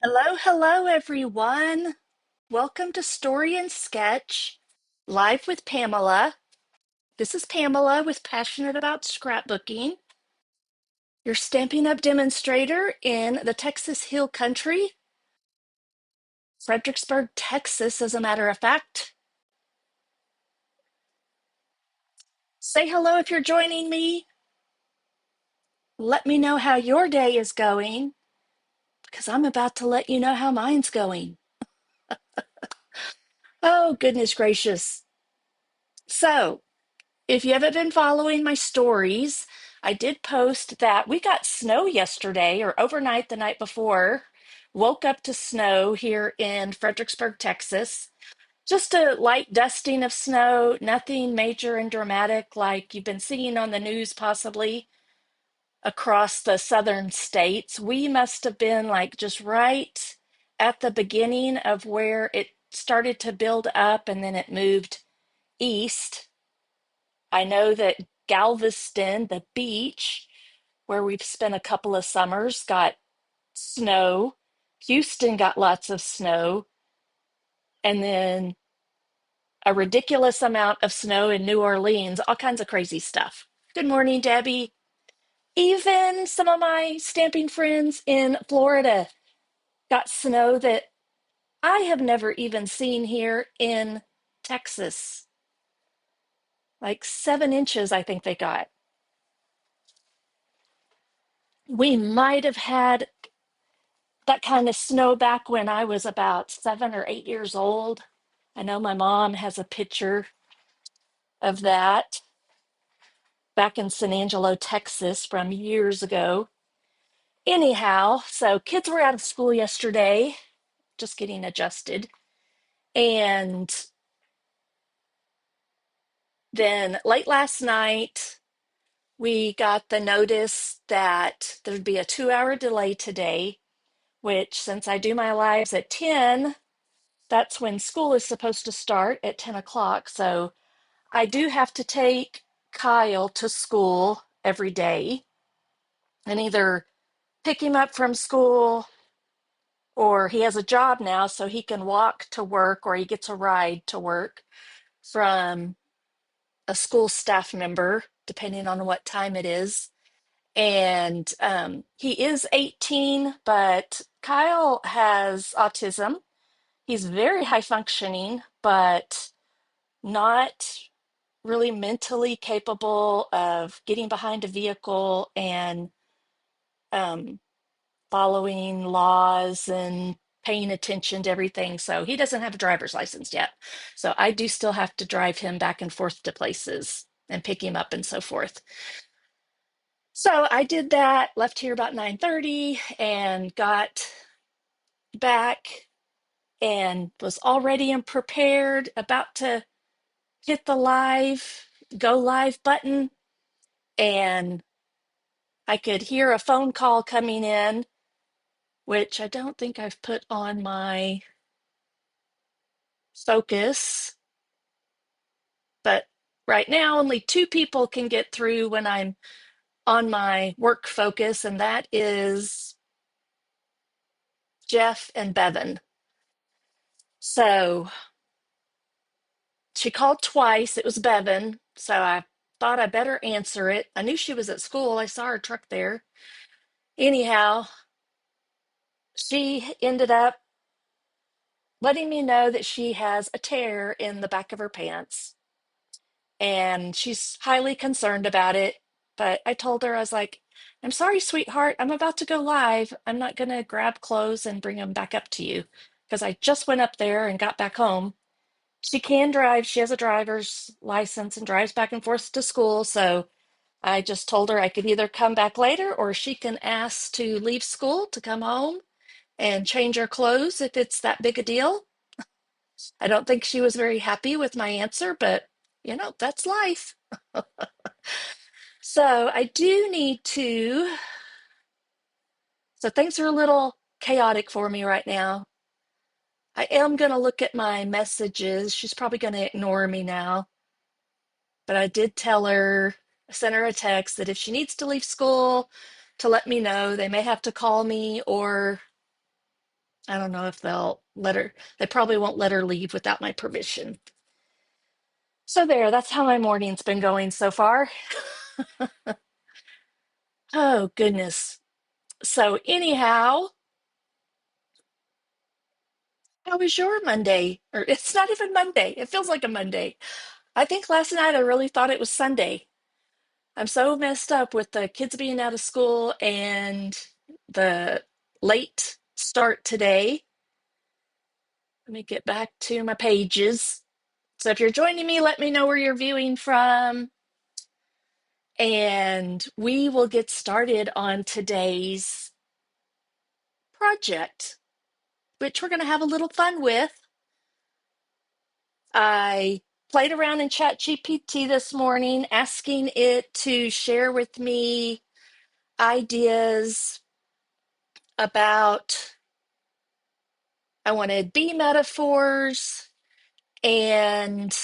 Hello, hello, everyone. Welcome to Story and Sketch, live with Pamela. This is Pamela with Passionate About Scrapbooking, your Stampin' Up demonstrator in the Texas Hill Country, Fredericksburg, Texas, as a matter of fact. Say hello if you're joining me. Let me know how your day is going, because I'm about to let you know how mine's going. Oh, goodness gracious. So, if you haven't been following my stories, I did post that we got snow yesterday or overnight the night before. Woke up to snow here in Fredericksburg, Texas. Just a light dusting of snow, nothing major and dramatic like you've been seeing on the news possibly across the southern states. We must have been like just right at the beginning of where it started to build up and then it moved east. I know that Galveston, the beach, where we've spent a couple of summers, got snow. Houston got lots of snow. And then a ridiculous amount of snow in New Orleans, all kinds of crazy stuff. Good morning, Debbie. Even some of my stamping friends in Florida got snow that I have never even seen here in Texas. Like 7 inches, I think they got. We might have had that kind of snow back when I was about 7 or 8 years old. I know my mom has a picture of that back in San Angelo, Texas from years ago. Anyhow, so kids were out of school yesterday, just getting adjusted. And then late last night, we got the notice that there'd be a 2 hour delay today, which since I do my lives at 10, that's when school is supposed to start at 10 o'clock. So I do have to take Kyle to school every day and either pick him up from school or he has a job now so he can walk to work or he gets a ride to work from a school staff member, depending on what time it is. And he is 18, but Kyle has autism. He's very high functioning, but not really mentally capable of getting behind a vehicle and um, following laws and paying attention to everything. So he doesn't have a driver's license yet. So I do still have to drive him back and forth to places and pick him up and so forth. So I did that, left here about 9:30 and got back and was all ready and prepared, about to hit the go live button. And I could hear a phone call coming in, which I don't think I've put on my focus, but right now only two people can get through when I'm on my work focus, and that is Jeff and Bevan. So she called twice. It was Bevan, so I thought I better answer it. I knew she was at school. I saw her truck there. Anyhow, she ended up letting me know that she has a tear in the back of her pants and she's highly concerned about it. But I told her, I was like, I'm sorry, sweetheart. I'm about to go live. I'm not going to grab clothes and bring them back up to you because I just went up there and got back home. She can drive. She has a driver's license and drives back and forth to school. So I just told her I could either come back later or she can ask to leave school to come home and change her clothes if it's that big a deal. I don't think she was very happy with my answer, but that's life. So I do need to. So things are a little chaotic for me right now. I am going to look at my messages. She's probably going to ignore me now, but I did tell her, I sent her a text that if she needs to leave school, to let me know. They may have to call me or I don't know if they'll let her, they probably won't let her leave without my permission. So there, that's how my morning's been going so far. Oh, goodness. So, anyhow, how was your Monday? Or it's not even Monday. It feels like a Monday. I think last night I really thought it was Sunday. I'm so messed up with the kids being out of school and the late start today. Let me get back to my pages. So if you're joining me, let me know where you're viewing from, and we will get started on today's project, which we're going to have a little fun with. I played around in ChatGPT this morning, asking it to share with me ideas about, I wanted bee metaphors and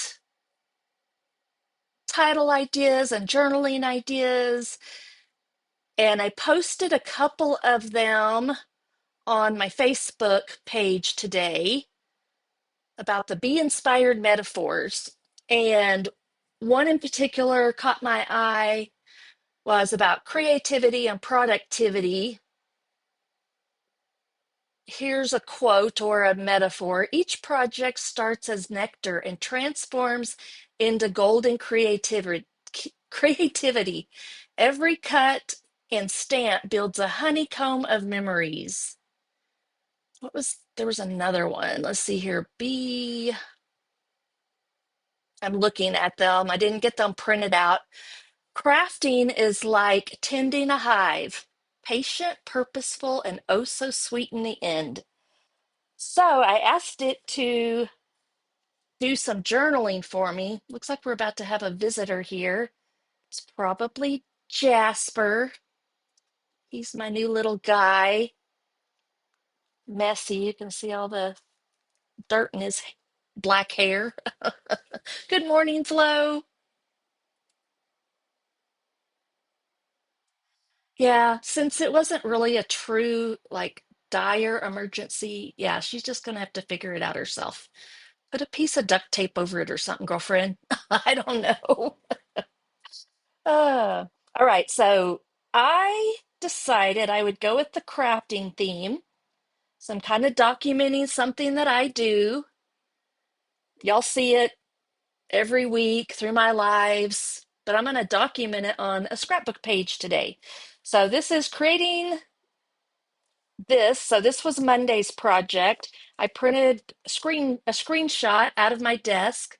title ideas and journaling ideas. And I posted a couple of them on my Facebook page today about the bee inspired metaphors. And one in particular caught my eye was about creativity and productivity. Here's a quote or a metaphor. Each project starts as nectar and transforms into golden creativity. Every cut and stamp builds a honeycomb of memories. There was another one. Let's see here. I'm looking at them. I didn't get them printed out. Crafting is like tending a hive, patient, purposeful, and oh so sweet in the end. So I asked it to do some journaling for me. Looks like we're about to have a visitor here. It's probably Jasper. He's my new little guy. Messy. You can see all the dirt in his black hair. Good morning, Flo. Yeah, since it wasn't really a true, like, dire emergency, yeah, she's just gonna have to figure it out herself. Put a piece of duct tape over it or something, girlfriend. I don't know. Uh, all right, so I decided I would go with the crafting theme. So I'm kind of documenting something that I do. Y'all see it every week through my lives, but I'm going to document it on a scrapbook page today. So this is creating this. So this was Monday's project. I printed a screenshot out of my desk.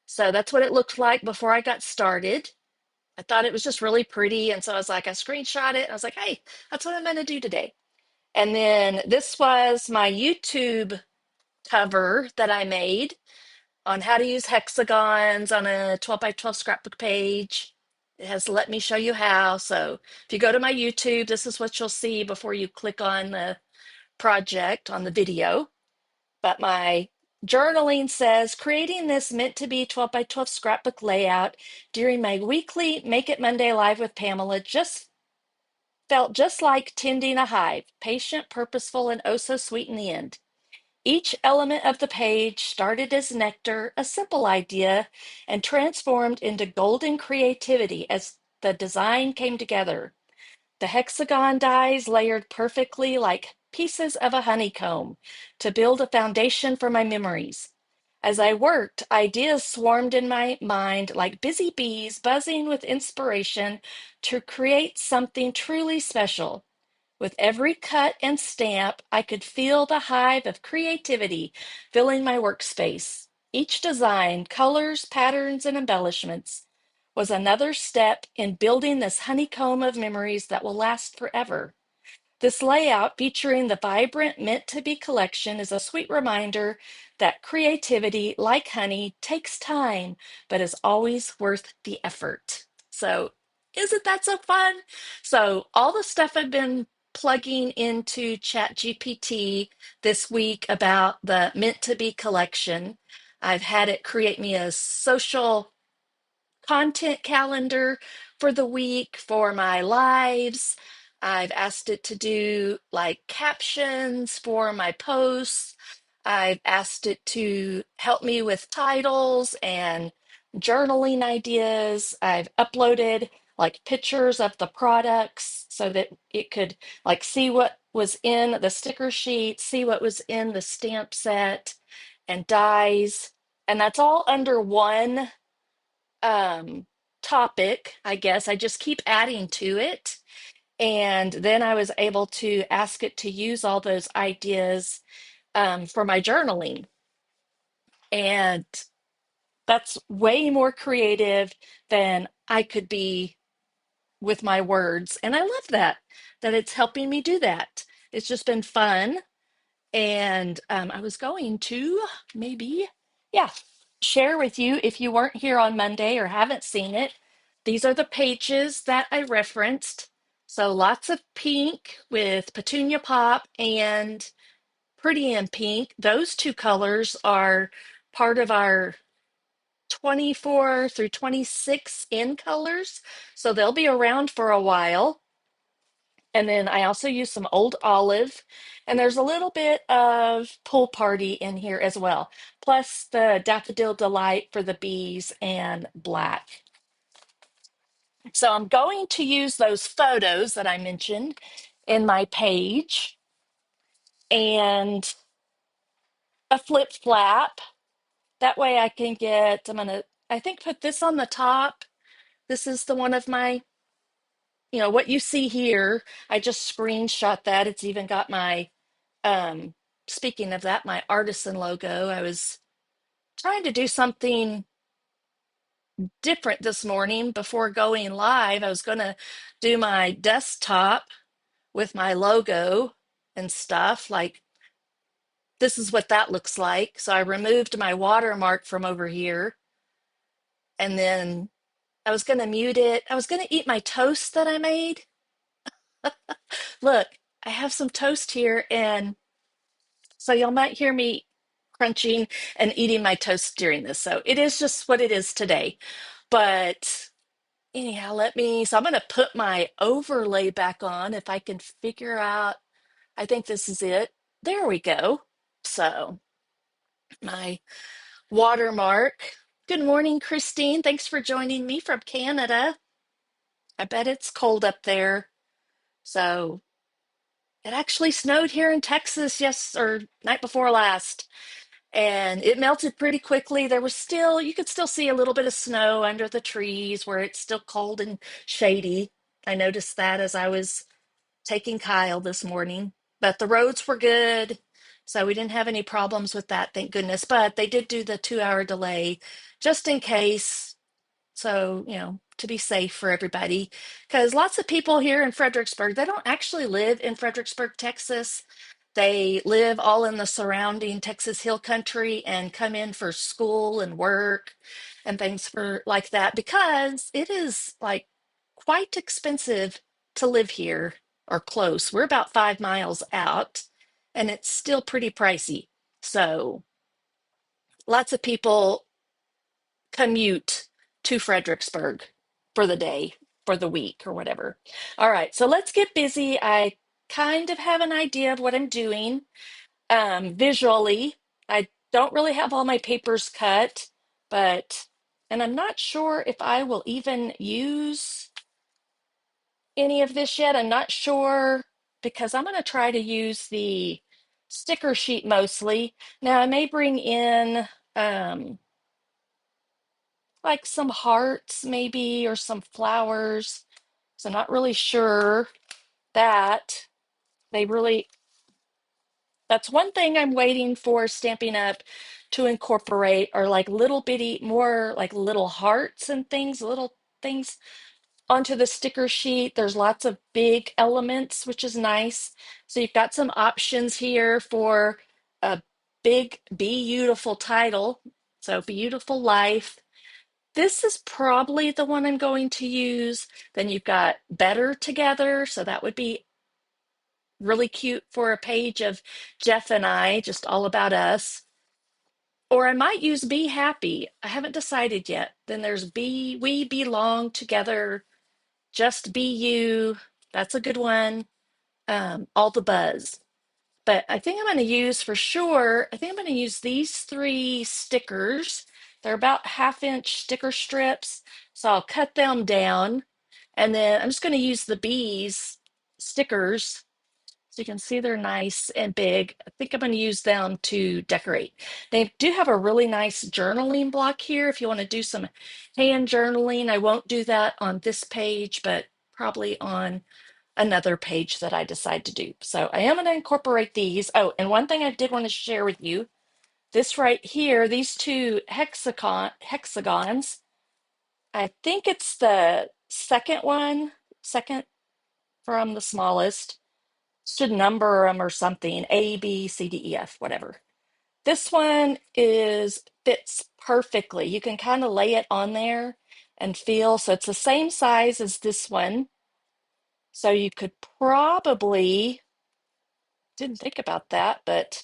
So that's what it looked like before I got started. I thought it was just really pretty. And so I was like, I screenshot it. I was like, hey, that's what I'm going to do today. And then this was my YouTube cover that I made on how to use hexagons on a 12 by 12 scrapbook page. It has let me show you how. So if you go to my YouTube, this is what you'll see before you click on the project on the video. But my journaling says creating this meant to be 12 by 12 scrapbook layout during my weekly Make It Monday Live with Pamela just felt just like tending a hive, patient, purposeful, and oh so sweet in the end. Each element of the page started as nectar, a simple idea, and transformed into golden creativity as the design came together. The hexagon dies layered perfectly like pieces of a honeycomb to build a foundation for my memories. As I worked, ideas swarmed in my mind like busy bees buzzing with inspiration to create something truly special. With every cut and stamp, I could feel the hive of creativity filling my workspace. Each design, colors, patterns, and embellishments was another step in building this honeycomb of memories that will last forever. This layout featuring the vibrant Meant to Be collection is a sweet reminder that creativity, like honey, takes time, but is always worth the effort. So, isn't that so fun? So, all the stuff I've been plugging into ChatGPT this week about the Meant to Be collection, I've had it create me a social content calendar for the week for my lives. I've asked it to do like captions for my posts. I've asked it to help me with titles and journaling ideas. I've uploaded like pictures of the products so that it could like see what was in the sticker sheet, see what was in the stamp set and dies. And that's all under one um topic, I guess. I just keep adding to it. And then I was able to ask it to use all those ideas for my journaling. And that's way more creative than I could be with my words. And I love that it's helping me do that. It's just been fun. And I was going to maybe, yeah, share with you if you weren't here on Monday or haven't seen it. These are the pages that I referenced. So lots of pink with Petunia Pop and Pretty in Pink. Those two colors are part of our 24 through 26 in colors. So they'll be around for a while. And then I also use some old olive, and there's a little bit of Pool Party in here as well, plus the Daffodil Delight for the bees and black. So I'm going to use those photos that I mentioned in my page and a flip flap. That way I can get, I'm gonna, I think put this on the top. This is the one of my, what you see here. I just screenshot that. It's even got my Um, speaking of that, my artisan logo, I was trying to do something different this morning before going live. I was going to do my desktop with my logo and stuff. Like, this is what that looks like. So I removed my watermark from over here. And then I was going to mute it. I was going to eat my toast that I made. Look, I have some toast here, and so y'all might hear me crunching and eating my toast during this. So it is just what it is today. But anyhow, so I'm going to put my overlay back on if I can figure out. I think this is it. There we go. So my watermark. Good morning, Christine. Thanks for joining me from Canada. I bet it's cold up there. So it actually snowed here in Texas, yes, or night before last. And it melted pretty quickly. You could still see a little bit of snow under the trees where it's still cold and shady. I noticed that as I was taking Kyle this morning, but the roads were good. So we didn't have any problems with that, thank goodness. But they did do the 2 hour delay just in case. So, to be safe for everybody. Because lots of people here in Fredericksburg, they don't actually live in Fredericksburg, Texas. They live all in the surrounding Texas Hill Country and come in for school and work and things for like that because it is like quite expensive to live here or close. We're about 5 miles out and it's still pretty pricey. So lots of people commute to Fredericksburg for the day, for the week, or whatever. All right, so let's get busy. I kind of have an idea of what I'm doing visually. I don't really have all my papers cut, and I'm not sure if I will even use any of this yet. I'm not sure because I'm going to try to use the sticker sheet mostly. Now, I may bring in um, like some hearts maybe or some flowers. So I'm not really sure that they really, that's one thing I'm waiting for Stampin' Up to incorporate are like little bitty, more like little hearts and things, little things onto the sticker sheet. There's lots of big elements, which is nice. So you've got some options here for a big, beautiful title. So Beautiful Life. This is probably the one I'm going to use. Then you've got Better Together. So that would be really cute for a page of Jeff and I, just all about us. Or I might use Be Happy. I haven't decided yet. Then there's We Belong Together, Just Be You. That's a good one. All the Buzz. But I think I'm going to use for sure, I think I'm going to use these three stickers. They're about 1/2 inch sticker strips. So I'll cut them down. And then I'm just going to use the bees stickers. So you can see they're nice and big. I think I'm going to use them to decorate. They do have a really nice journaling block here if you want to do some hand journaling. I won't do that on this page, but probably on another page that I decide to do. So I am going to incorporate these. Oh, and one thing I did want to share with you, this right here, these two hexagons, I think it's the second one, second from the smallest, should number them or something, A, B, C, D, E, F, whatever. This one fits perfectly. You can kind of lay it on there and feel, so it's the same size as this one. So you could probably, didn't think about that, but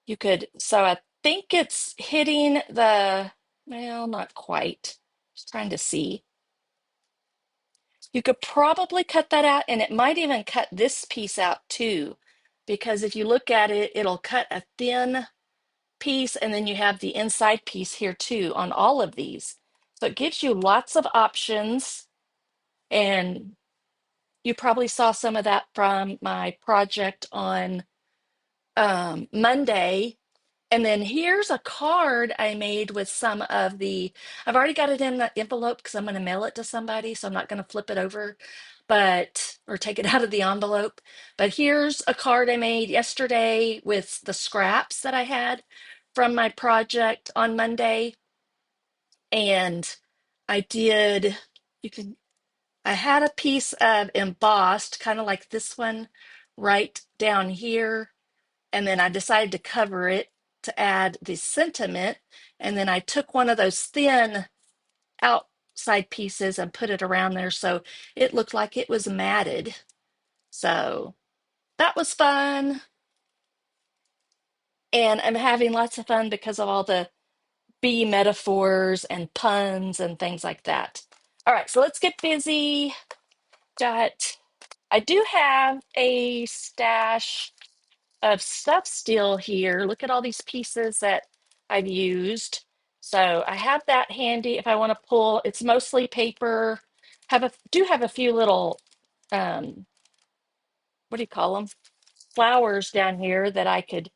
you could, so I think it's hitting well, not quite. Just trying to see. You could probably cut that out, and it might even cut this piece out too, because if you look at it, it'll cut a thin piece, and then you have the inside piece here too on all of these. So it gives you lots of options, and you probably saw some of that from my project on Monday. And then here's a card I made with some of I've already got it in the envelope because I'm going to mail it to somebody, so I'm not going to flip it over, or take it out of the envelope. But here's a card I made yesterday with the scraps that I had from my project on Monday. And I did, you can, I had a piece of embossed, kind of like this one right down here, and then I decided to cover it to add the sentiment. And then I took one of those thin outside pieces and put it around there so it looked like it was matted. So that was fun. And I'm having lots of fun because of all the bee metaphors and puns and things like that. All right, so let's get busy. I do have a stash of stuff still here. Look at all these pieces that I've used. So I have that handy if I want to pull. It's mostly paper. Do have a few little um, what do you call them? Flowers down here that I could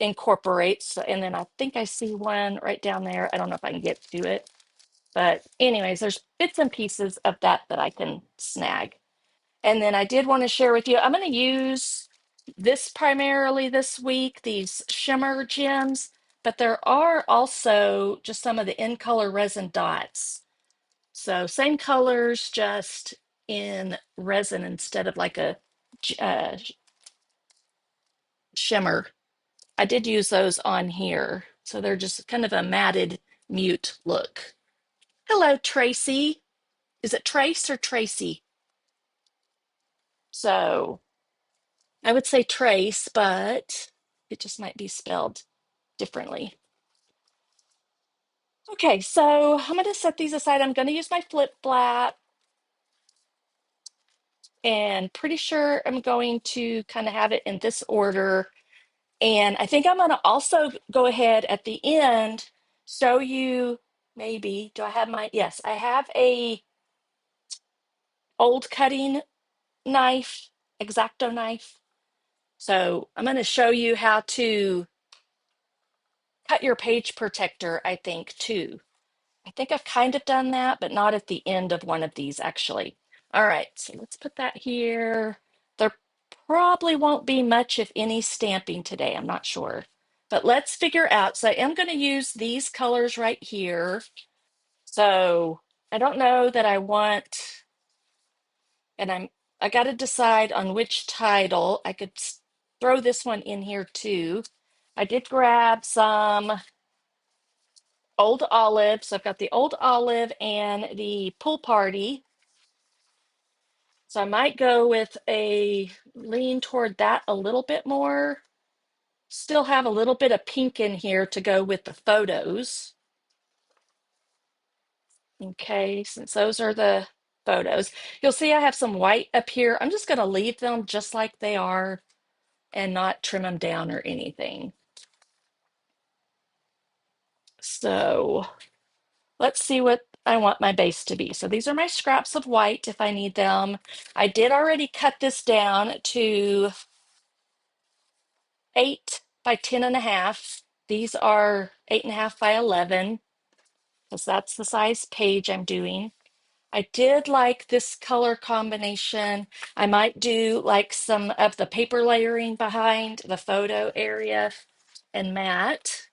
incorporate. So, and then I think I see one right down there. I don't know if I can get to it. But anyways, there's bits and pieces of that that I can snag. And then I did want to share with you, I'm going to use this primarily this week, these shimmer gems, but there are also just some of the in color resin dots. So same colors, just in resin instead of like a shimmer. I did use those on here. So they're just kind of a matted mute look. Hello, Tracy. Is it Trace or Tracy? So I would say trace, but it just might be spelled differently. Okay, so I'm going to set these aside. I'm going to use my flip flap, and pretty sure I'm going to kind of have it in this order. And I think I'm going to also go ahead at the end, show you maybe, do I have yes, I have a old cutting knife, X-Acto knife. So I'm going to show you how to cut your page protector, I think, too. I think I've kind of done that, but not at the end of one of these, actually. All right, so let's put that here. There probably won't be much, if any, stamping today. I'm not sure. But let's figure out. So I am going to use these colors right here. So I don't know that I want, and I got to decide on which title. I could throw this one in here too. I did grab some old olive. So I've got the old olive and the pool party. So I might go with a lean toward that a little bit more. Still have a little bit of pink in here to go with the photos. Okay, since those are the photos. You'll see I have some white up here. I'm just going to leave them just like they are and not trim them down or anything. So let's see what I want my base to be. So these are my scraps of white if I need them. I did already cut this down to 8 by 10.5. These are 8.5 by 11 because that's the size page I'm doing. I did like this color combination. I might do like some of the paper layering behind the photo area and matte.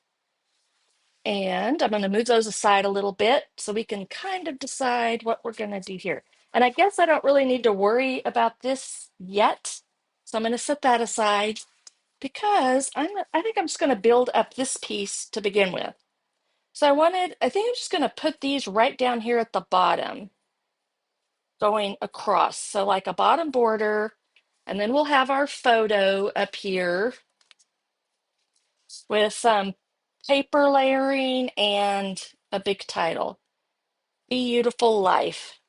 And I'm going to move those aside a little bit so we can kind of decide what we're going to do here. And I guess I don't really need to worry about this yet. So I'm going to set that aside because I think I'm just going to build up this piece to begin with. So I think I'm just going to put these right down here at the bottom, going across. So like a bottom border, and then we'll have our photo up here with some paper layering and a big title. Beautiful Life.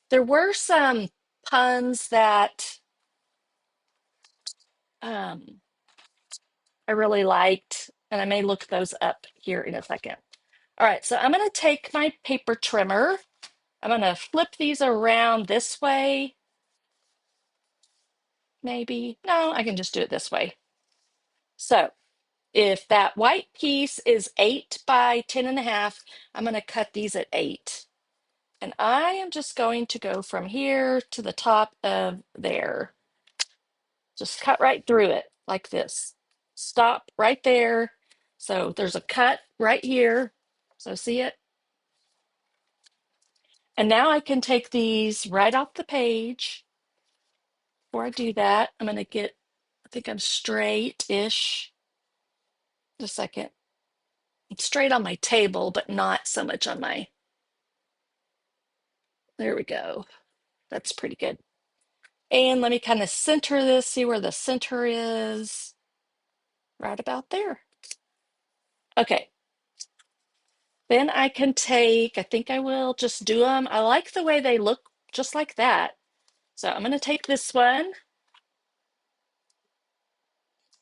There were some puns that um, I really liked, and I may look those up here in a second. All right, so I'm going to take my paper trimmer. I'm going to flip these around this way. Maybe. No, I can just do it this way. So if that white piece is 8 by 10.5, I'm going to cut these at 8. And I am just going to go from here to the top of there. Just cut right through it like this. Stop right there. So there's a cut right here. So see it? And now I can take these right off the page. Before I do that, I'm going to I think I'm straight-ish. Just a second. I'm straight on my table, but not so much on there we go. That's pretty good. And let me kind of center this, see where the center is. Right about there. Okay. Then I can I think I will just do them. I like the way they look just like that. So I'm going to take this one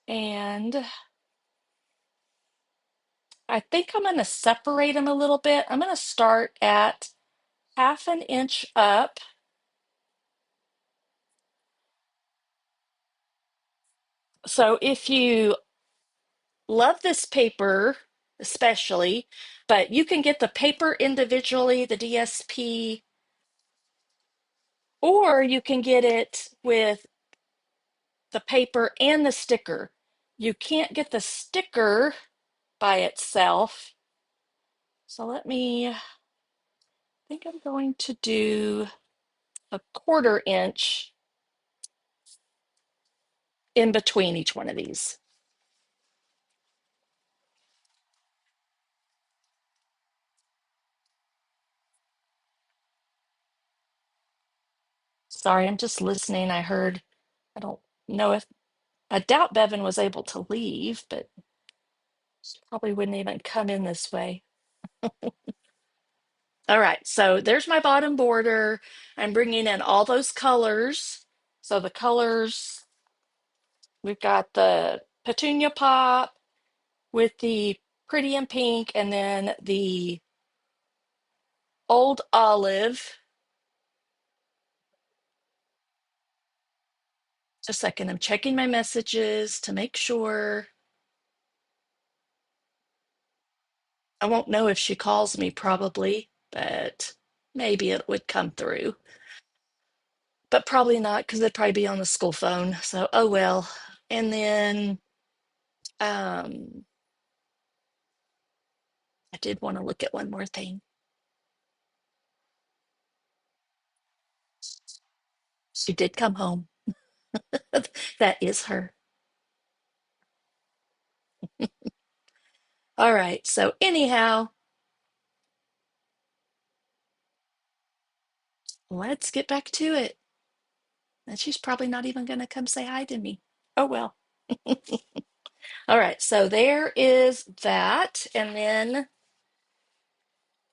and I think I'm going to separate them a little bit. I'm going to start at 1/2 inch up. So if you love this paper, especially, but you can get the paper individually, the DSP, or you can get it with the paper and the sticker. You can't get the sticker by itself. So I think I'm going to do a 1/4 inch in between each one of these. Sorry, I'm just listening. I don't know if, I doubt Bevan was able to leave, but she probably wouldn't even come in this way. All right, so there's my bottom border. I'm bringing in all those colors. So the colors, we've got the petunia pop with the pretty in pink, and then the old olive. Just a second, I'm checking my messages to make sure. I won't know if she calls me probably, but maybe it would come through. But probably not because it'd probably be on the school phone. So, oh well. And then um, I did want to look at one more thing. She did come home. That is her. All right. So, anyhow, let's get back to it. And she's probably not even going to come say hi to me. Oh well. All right. So, there is that. And then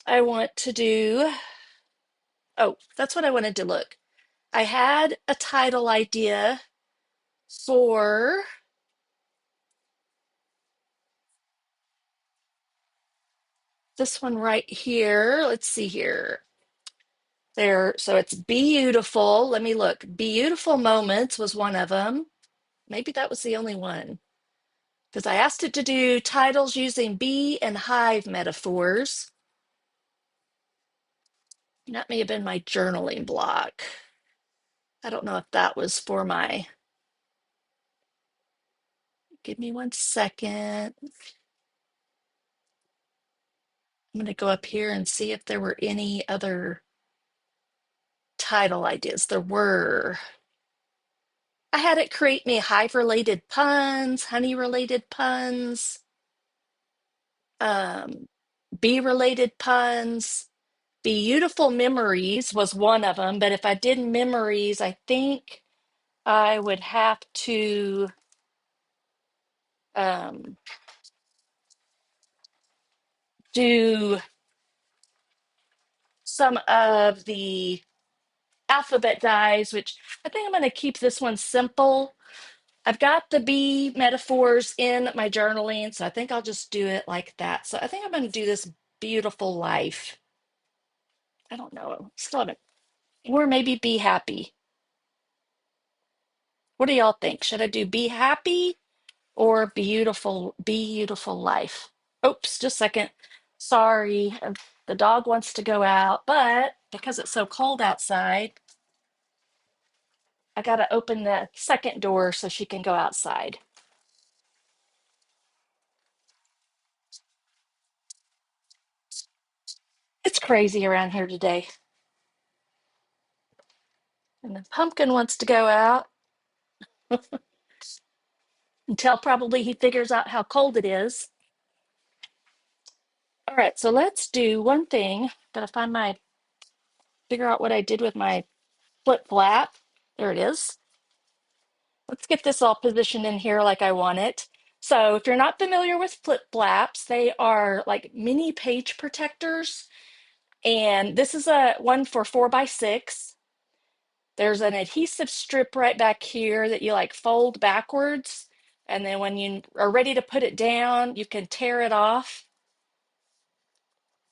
I want to do Oh, that's what I wanted to look. I had a title idea for this one right here. Let's see here. There, so it's beautiful. Let me look. Beautiful Moments was one of them. Maybe that was the only one because I asked it to do titles using bee and hive metaphors. That may have been my journaling block. I don't know if that was for my. Give me one second. I'm going to go up here and see if there were any other title ideas. There were. I had it create me hive related puns, honey related puns, um, bee related puns. Beautiful Memories was one of them, but if I did memories, I think I would have to um, do some of the alphabet dies, which I think I'm going to keep this one simple. I've got the bee metaphors in my journaling, so I think I'll just do it like that. So I think I'm going to do this beautiful life. I don't know. Still haven't, or maybe be happy. What do y'all think? Should I do be happy or beautiful life? Oops, just a second. Sorry, the dog wants to go out, but because it's so cold outside, I got to open the second door so she can go outside. It's crazy around here today. And the pumpkin wants to go out until probably he figures out how cold it is. All right, so let's do one thing. Gotta figure out what I did with my flip flap. There it is. Let's get this all positioned in here like I want it. So if you're not familiar with flip flaps, they are like mini page protectors. And this is a one for 4x6. There's an adhesive strip right back here that you like fold backwards. And then when you are ready to put it down, you can tear it off.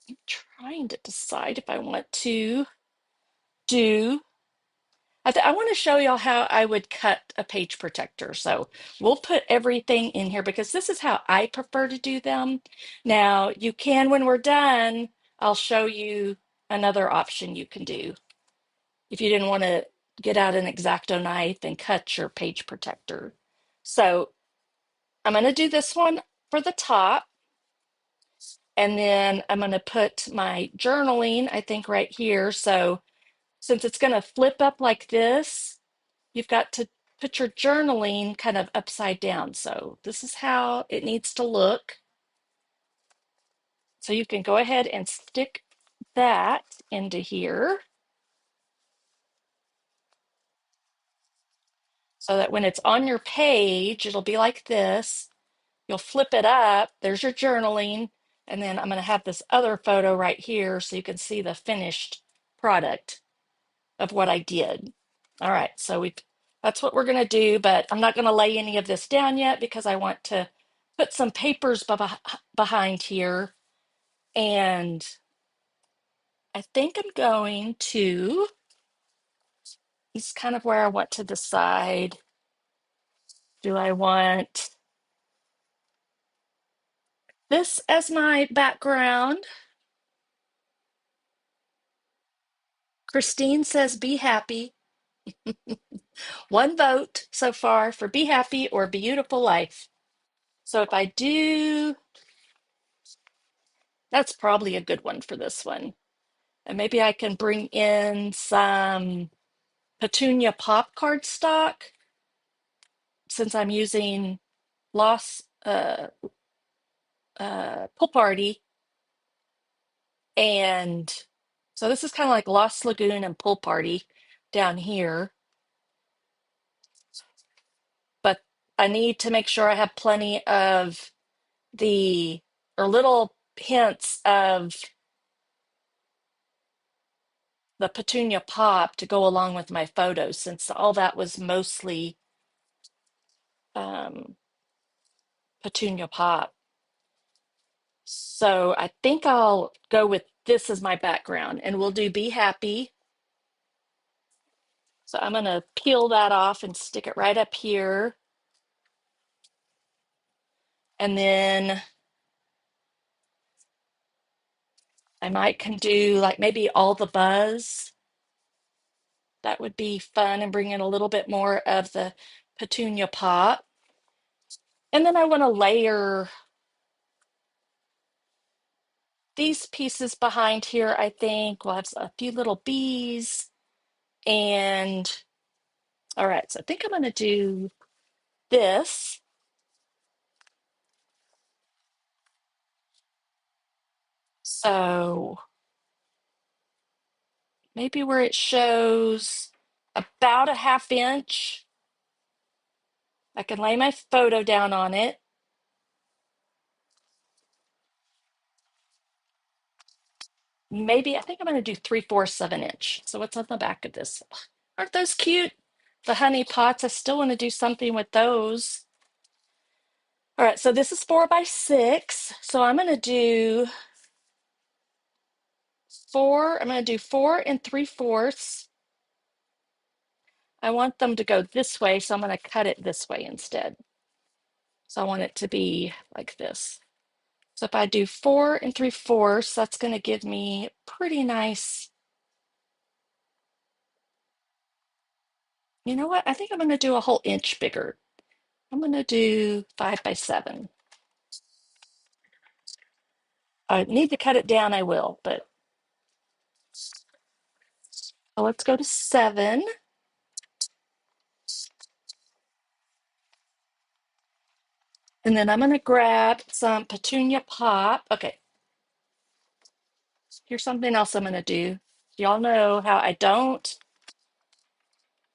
I'm trying to decide if I want to do. I want to show y'all how I would cut a page protector. So we'll put everything in here because this is how I prefer to do them. Now you can, when we're done, I'll show you another option you can do if you didn't want to get out an X-Acto knife and cut your page protector. So I'm going to do this one for the top, and then I'm going to put my journaling, I think, right here. So since it's going to flip up like this, you've got to put your journaling kind of upside down. So this is how it needs to look. So you can go ahead and stick that into here so that when it's on your page, it'll be like this. You'll flip it up. There's your journaling. And then I'm going to have this other photo right here so you can see the finished product of what I did. All right, so that's what we're going to do, but I'm not going to lay any of this down yet because I want to put some papers behind here. And I think I'm going to, this is kind of where I want to decide, do I want this as my background? Christine says be happy. One vote so far for be happy or beautiful life. So if I do, that's probably a good one for this one. And maybe I can bring in some Petunia pop cardstock since I'm using Lost Pool Party. And so this is kind of like Lost Lagoon and Pool Party down here. But I need to make sure I have plenty of the or little hints of the petunia pop to go along with my photos since all that was mostly um, petunia pop. So I think I'll go with this as my background and we'll do Be Happy. So I'm going to peel that off and stick it right up here. And then I might can do like maybe All the Buzz. That would be fun and bring in a little bit more of the petunia pop. And then I want to layer these pieces behind here. I think we'll have a few little bees. And all right, so I think I'm going to do this. So maybe where it shows about a half inch, I can lay my photo down on it. Maybe I think I'm going to do 3/4 of an inch. So what's on the back of this? Aren't those cute? The honey pots. I still want to do something with those. All right, so this is 4 by 6. So I'm going to do four. I'm going to do 4 and 3/4. I want them to go this way, so I'm going to cut it this way instead. So I want it to be like this. So if I do 4 and 3/4, that's going to give me pretty nice. You know what? I think I'm going to do a whole inch bigger. I'm going to do 5 by 7. I need to cut it down, I will, but let's go to 7. And then I'm going to grab some petunia pop. Okay, here's something else I'm going to do. Y'all know how I don't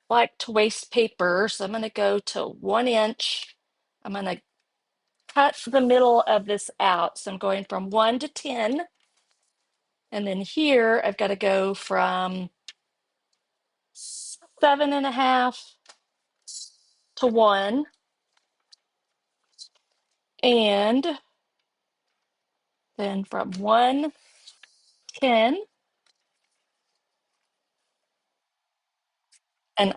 like to waste paper, so I'm going to go to 1 inch. I'm going to cut the middle of this out. So I'm going from 1 to 10. And then here I've got to go from 7.5 to 1. And then from 1 10. And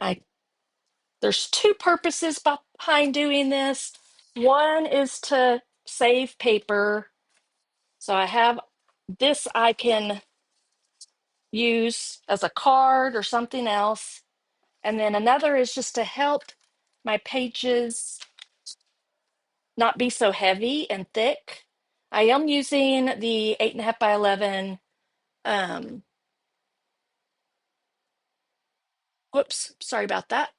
there's two purposes behind doing this. One is to save paper. So I have this I can use as a card or something else. And then another is just to help my pages not be so heavy and thick. I am using the 8.5 by 11. Um, Whoops, sorry about that.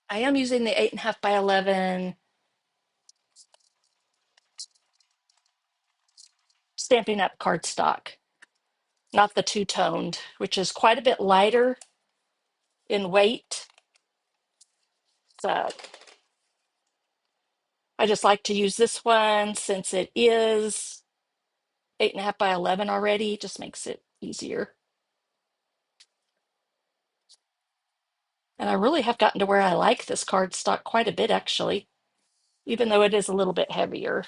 I am using the 8.5 by 11 Stampin' Up cardstock, not the two-toned, which is quite a bit lighter in weight. So I just like to use this one since it is 8.5 by 11 already. It just makes it easier. And I really have gotten to where I like this cardstock quite a bit, actually, even though it is a little bit heavier.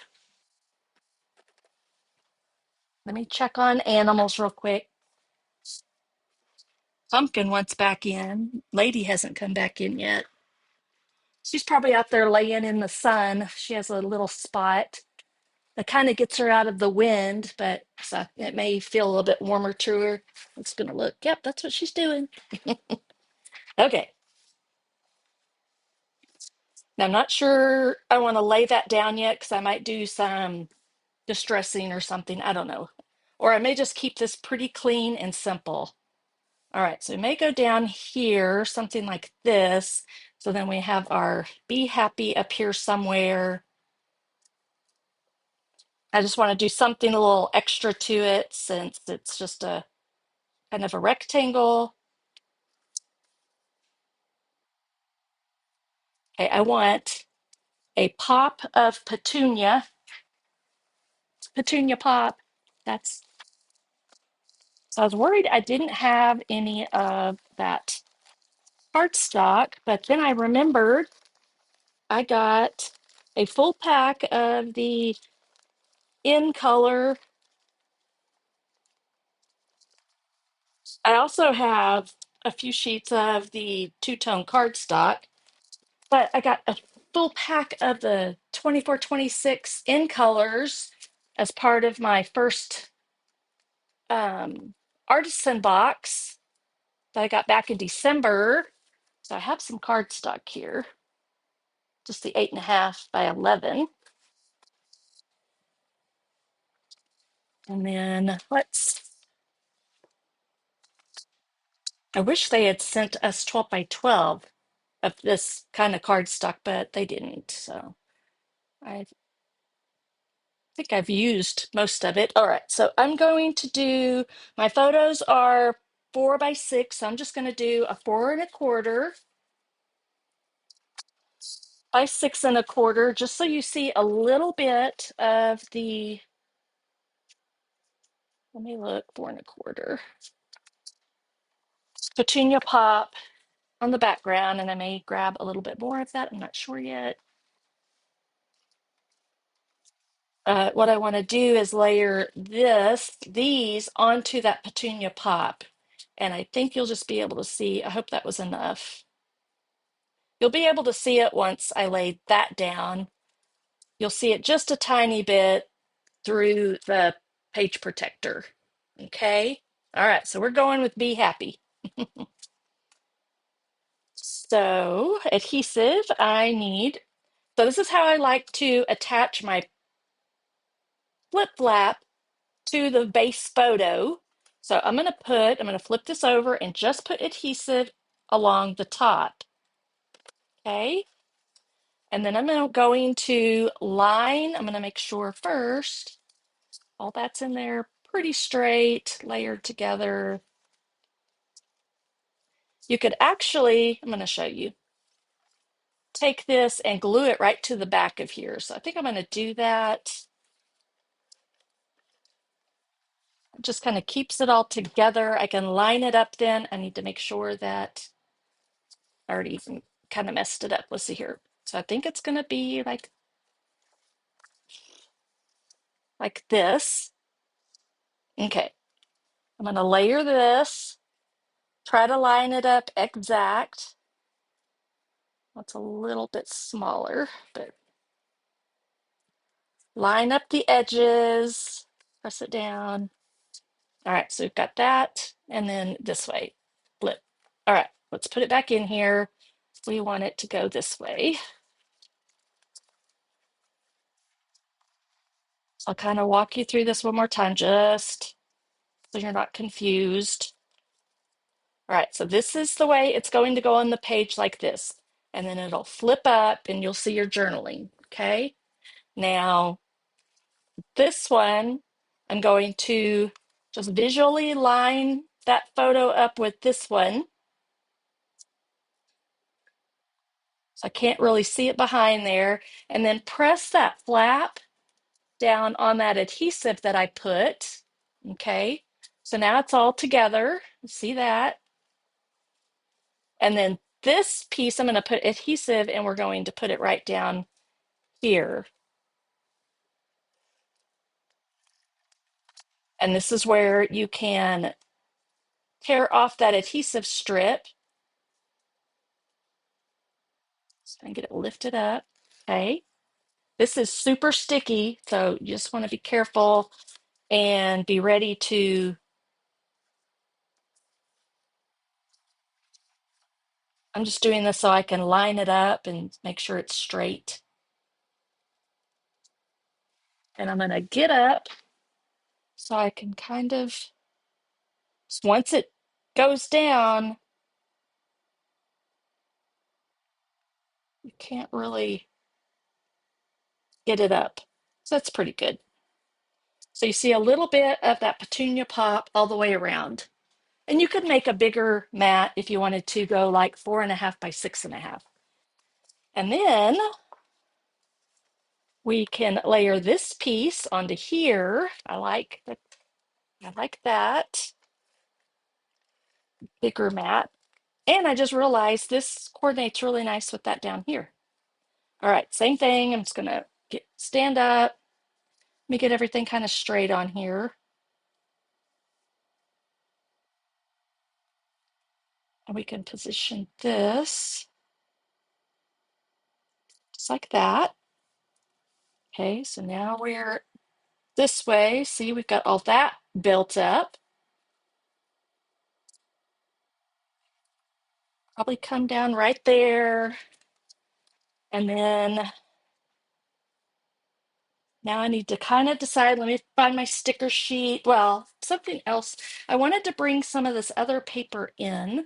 Let me check on animals real quick. Pumpkin wants back in. Lady hasn't come back in yet. She's probably out there laying in the sun. She has a little spot that kind of gets her out of the wind, but so it may feel a little bit warmer to her. It's going to look, yep, that's what she's doing. Okay. Now, I'm not sure I want to lay that down yet because I might do some distressing or something. I don't know. Or I may just keep this pretty clean and simple. All right, so we may go down here, something like this. So then we have our Be Happy up here somewhere. I just want to do something a little extra to it since it's just a kind of a rectangle. Okay, I want a pop of petunia pop. That's So I was worried I didn't have any of that cardstock, but then I remembered I got a full pack of the in color. I also have a few sheets of the two-tone cardstock, but I got a full pack of the 24-26 in colors as part of my first artisan box that I got back in December. So I have some cardstock here, just the 8.5 by 11. And then I wish they had sent us 12 by 12 of this kind of cardstock, but they didn't. So I think I've used most of it. All right, so I'm going to do, my photos are 4 by 6. So I'm just going to do a 4 1/4 by 6 1/4, just so you see a little bit of the, let me look, 4 1/4. Petunia pop on the background, and I may grab a little bit more of that. I'm not sure yet. What I want to do is layer these onto that petunia pop. And I think you'll just be able to see, I hope that was enough. You'll be able to see it once I lay that down. You'll see it just a tiny bit through the page protector. Okay. All right. So we're going with Be Happy. So adhesive, so this is how I like to attach my flip flap to the base photo. So I'm going to flip this over and just put adhesive along the top. Okay. And then I'm going to line, I'm going to make sure first all that's in there pretty straight, layered together. You could actually, I'm going to show you, take this and glue it right to the back of here. So I think I'm going to do that. It just kind of keeps it all together. I can line it up then. I need to make sure that I already kind of messed it up. Let's see here. So I think it's going to be like this. Okay. I'm going to layer this, try to line it up exact. That's a little bit smaller, but line up the edges, press it down. All right, so we've got that, and then this way, flip. All right, let's put it back in here. We want it to go this way. I'll kind of walk you through this one more time, just so you're not confused. All right, so this is the way it's going to go on the page like this, and then it'll flip up and you'll see your journaling, okay? Now, this one, I'm going to just visually line that photo up with this one. So I can't really see it behind there. And then press that flap down on that adhesive that I put. Okay. So now it's all together. See that? And then this piece, I'm going to put adhesive and we're going to put it right down here. And this is where you can tear off that adhesive strip. So I can get it lifted up. Okay. This is super sticky, so you just want to be careful and be ready to, I'm just doing this so I can line it up and make sure it's straight. And I'm going to get up so I can kind of, once it goes down, you can't really get it up. So that's pretty good. So you see a little bit of that petunia pop all the way around. And you could make a bigger mat if you wanted to go like 4.5 by 6.5. And then we can layer this piece onto here. I like that. bigger mat. And I just realized this coordinates really nice with that down here. All right, same thing. I'm just gonna stand up. Let me get everything kind of straight on here. And we can position this just like that. Okay, so now we're this way. See, we've got all that built up. Probably come down right there. And then now I need to kind of decide. Let me find my sticker sheet. Well, something else. I wanted to bring some of this other paper in.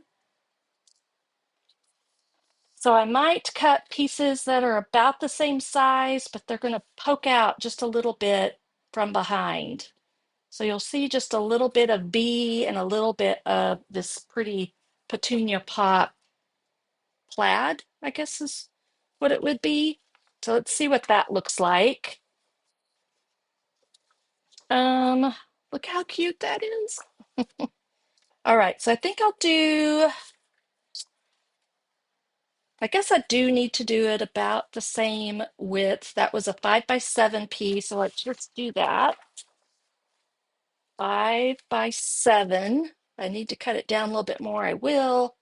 So I might cut pieces that are about the same size, but they're going to poke out just a little bit from behind. So you'll see just a little bit of bee and a little bit of this pretty petunia pop plaid, I guess is what it would be. So let's see what that looks like. Um, Look how cute that is. All right, so I think I guess I do need to do it about the same width. That was a 5x7 piece, so let's just do that. 5x7. I need to cut it down a little bit more. I will.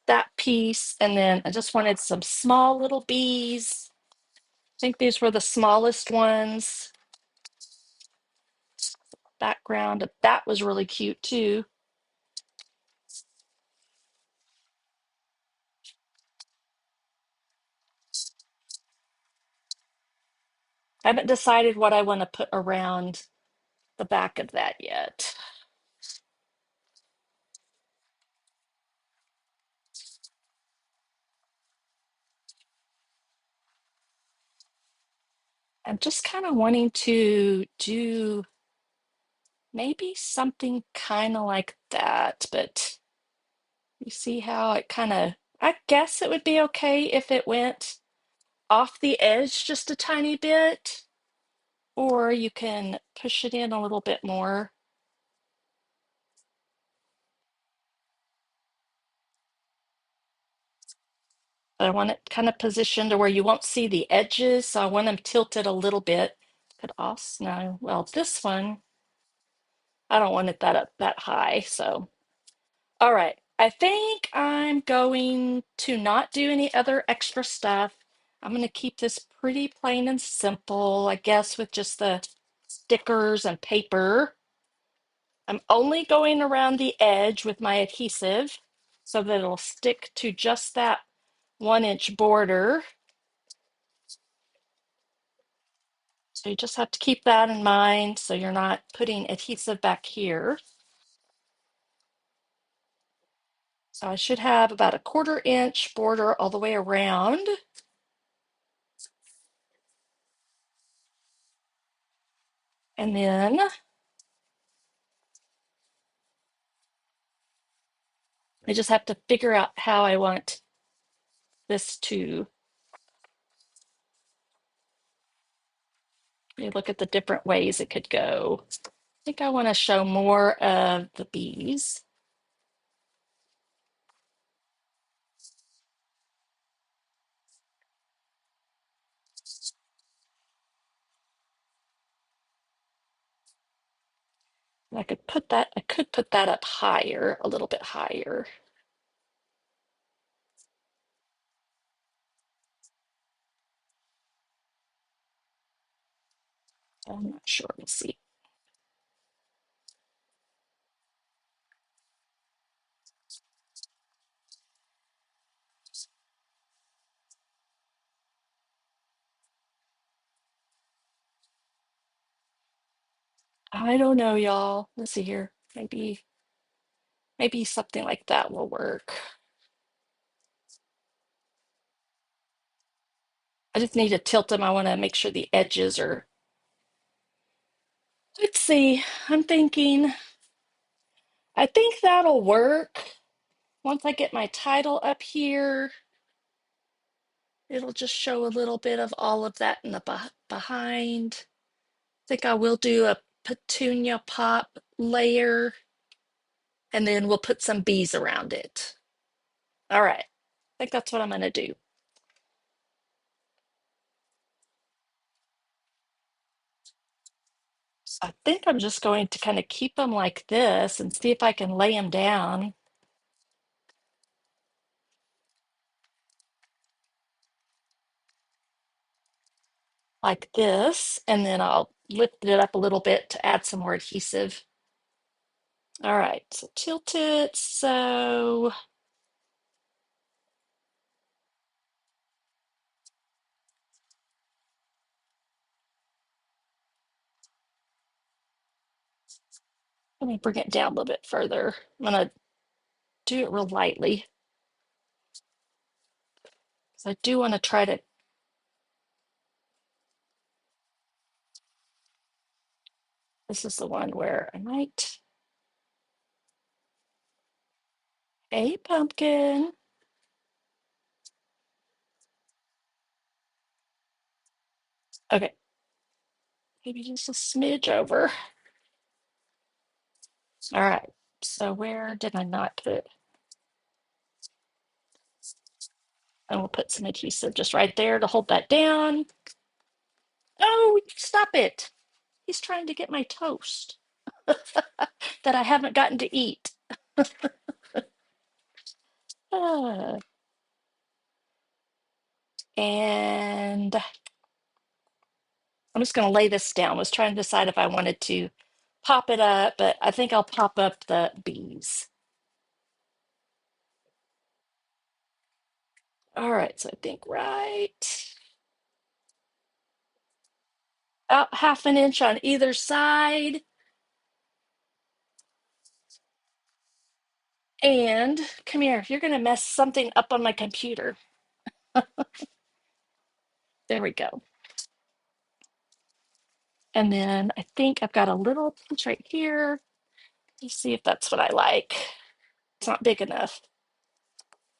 That piece, and then I just wanted some small little bees. I think these were the smallest ones. Background of that was really cute too. I haven't decided what I want to put around the back of that yet. I'm just kind of wanting to do maybe something kind of like that, but you see how it kind of, I guess it would be okay if it went off the edge just a tiny bit, or you can push it in a little bit more. I want it kind of positioned to where you won't see the edges, so I want them tilted a little bit. Could also, no, well, this one, I don't want it that up that high, so. All right, I think I'm going to not do any other extra stuff. I'm going to keep this pretty plain and simple, I guess, with just the stickers and paper. I'm only going around the edge with my adhesive so that it'll stick to just that 1-inch border. So you just have to keep that in mind so you're not putting adhesive back here. So I should have about a 1/4-inch border all the way around. And then I just have to figure out how I want this to, look at the different ways it could go. I think I want to show more of the bees. I could put that up higher, a little bit higher. I'm not sure, we'll see. I don't know, y'all. Let's see here. Maybe something like that will work. I just need to tilt them. I want to make sure the edges are. Let's see. I think that'll work. Once I get my title up here, it'll just show a little bit of all of that in the behind. I think I will do a petunia pop layer, and then we'll put some bees around it. All right, I think that's what I'm going to do. So I think I'm just going to kind of keep them like this and see if I can lay them down like this, and then I'll lift it up a little bit to add some more adhesive. All right, so tilt it. So let me bring it down a little bit further. I'm gonna do it real lightly because I do want to try to. This is the one where I might. Hey, pumpkin. Okay, maybe just a smidge over. All right, so where did I not put? And we'll put some adhesive just right there to hold that down. Oh, stop it. He's trying to get my toast that I haven't gotten to eat. Ah, and I'm just going to lay this down. I was trying to decide if I wanted to pop it up, but I think I'll pop up the bees. All right, so I think right about half an inch on either side. And come here, you're going to mess something up on my computer. There we go. And then I think I've got a little piece right here. Let's see if that's what I like. It's not big enough.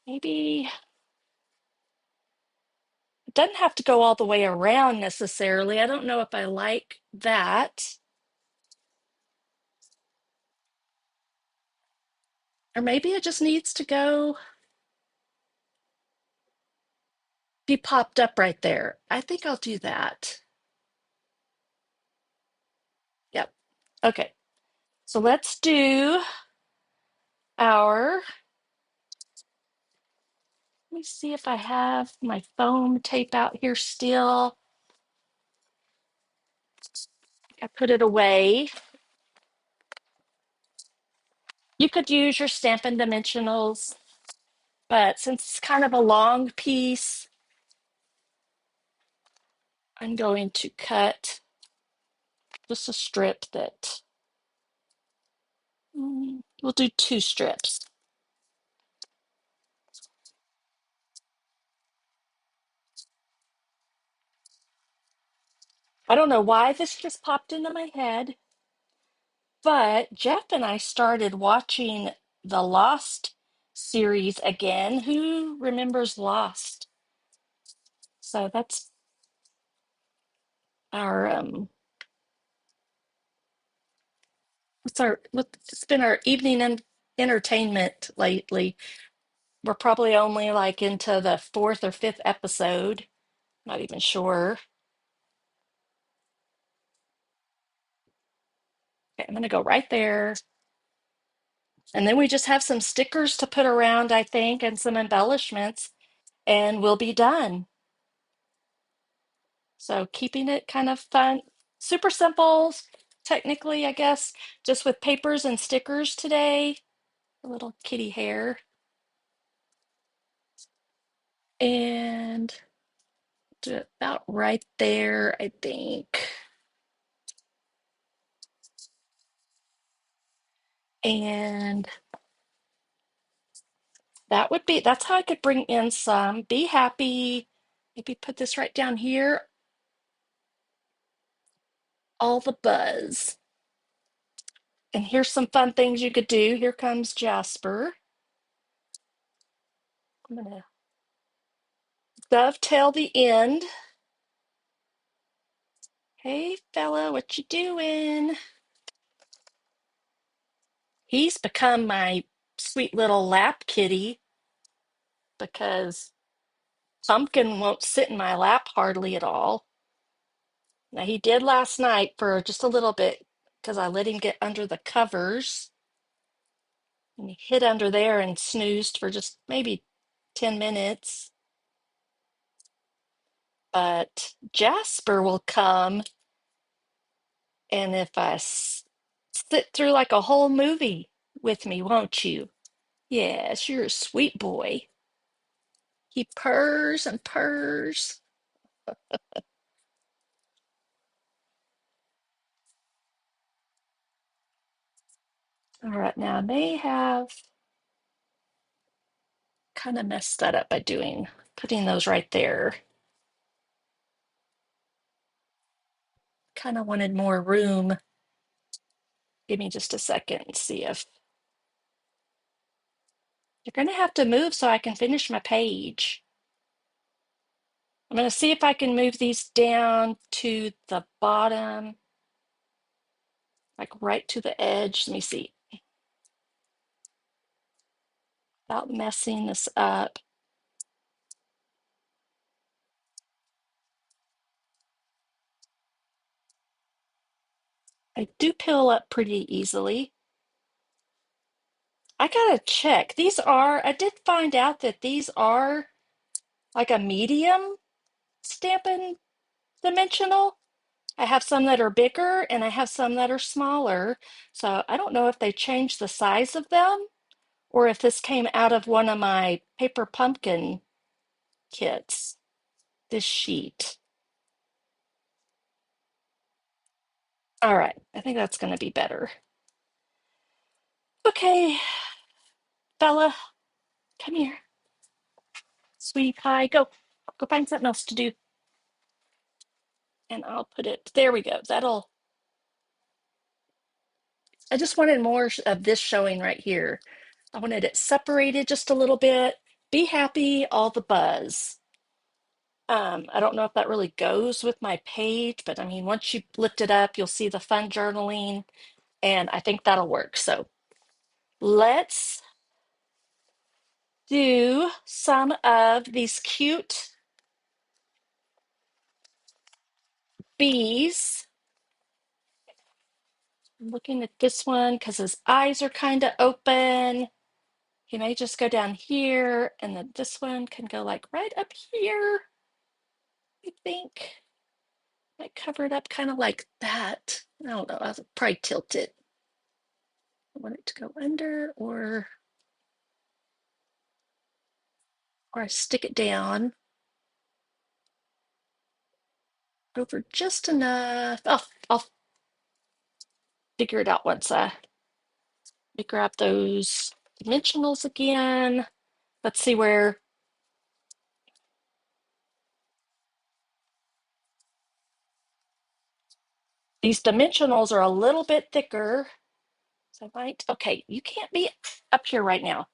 Maybe it doesn't have to go all the way around necessarily. I don't know if I like that. Or maybe it just needs to go be popped up right there. I think I'll do that. Yep. Okay. So let's do our, let me see if I have my foam tape out here still. I put it away. You could use your Stampin' Dimensionals, but since it's kind of a long piece, I'm going to cut just a strip that we'll do two strips. I don't know why this just popped into my head, but Jeff and I started watching the Lost series again. Who remembers Lost? So that's our it's been our evening entertainment lately. We're probably only like into the fourth or fifth episode. Not even sure. Okay, I'm gonna go right there. And then we just have some stickers to put around, I think, and some embellishments, and we'll be done. So keeping it kind of fun, super simple, technically, I guess, just with papers and stickers today. A little kitty hair. And do it about right there, I think. And that's how I could bring in some. Be happy. Maybe put this right down here. All the buzz. And here's some fun things you could do. Here comes Jasper. I'm gonna dovetail the end. Hey fella, what you doing? He's become my sweet little lap kitty because Pumpkin won't sit in my lap hardly at all. Now, he did last night for just a little bit because I let him get under the covers and he hid under there and snoozed for just maybe 10 minutes. But Jasper will come, and if I sit through like a whole movie with me, won't you? Yes, you're a sweet boy. He purrs and purrs. All right, now I may have kind of messed that up by putting those right there. Kind of wanted more room. Give me just a second and see if you're going to have to move so I can finish my page. I'm going to see if I can move these down to the bottom, like right to the edge. Let me see. Without messing this up. I do peel up pretty easily. I gotta check. I did find out that these are like a medium Stampin' Dimensional. I have some that are bigger and I have some that are smaller. So I don't know if they changed the size of them or if this came out of one of my paper pumpkin kits, this sheet. All right, I think that's going to be better. Okay, Bella, come here. Sweetie pie, go find something else to do. And I'll put it, there we go. I just wanted more of this showing right here. I wanted it separated just a little bit. Be happy, all the buzz. I don't know if that really goes with my page, but I mean, once you lift it up, you'll see the fun journaling, and I think that'll work. So let's do some of these cute bees. I'm looking at this one because his eyes are kind of open. He may just go down here, and then this one can go like right up here, I think. Might cover it up kind of like that. I don't know. I'll probably tilt it. I want it to go under, or I stick it down over just enough. I'll figure it out once I grab those dimensionals again. Let's see where these dimensionals are a little bit thicker. So I might, okay, you can't be up here right now.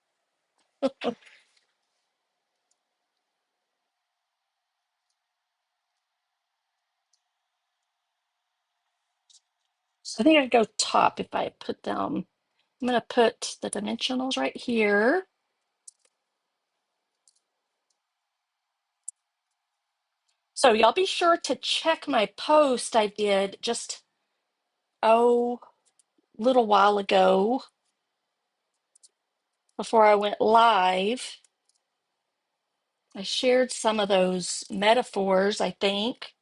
So I think I'd go top if I put them. I'm going to put the dimensionals right here. So y'all be sure to check my post I did just, oh, a little while ago before I went live. I shared some of those metaphors, I think,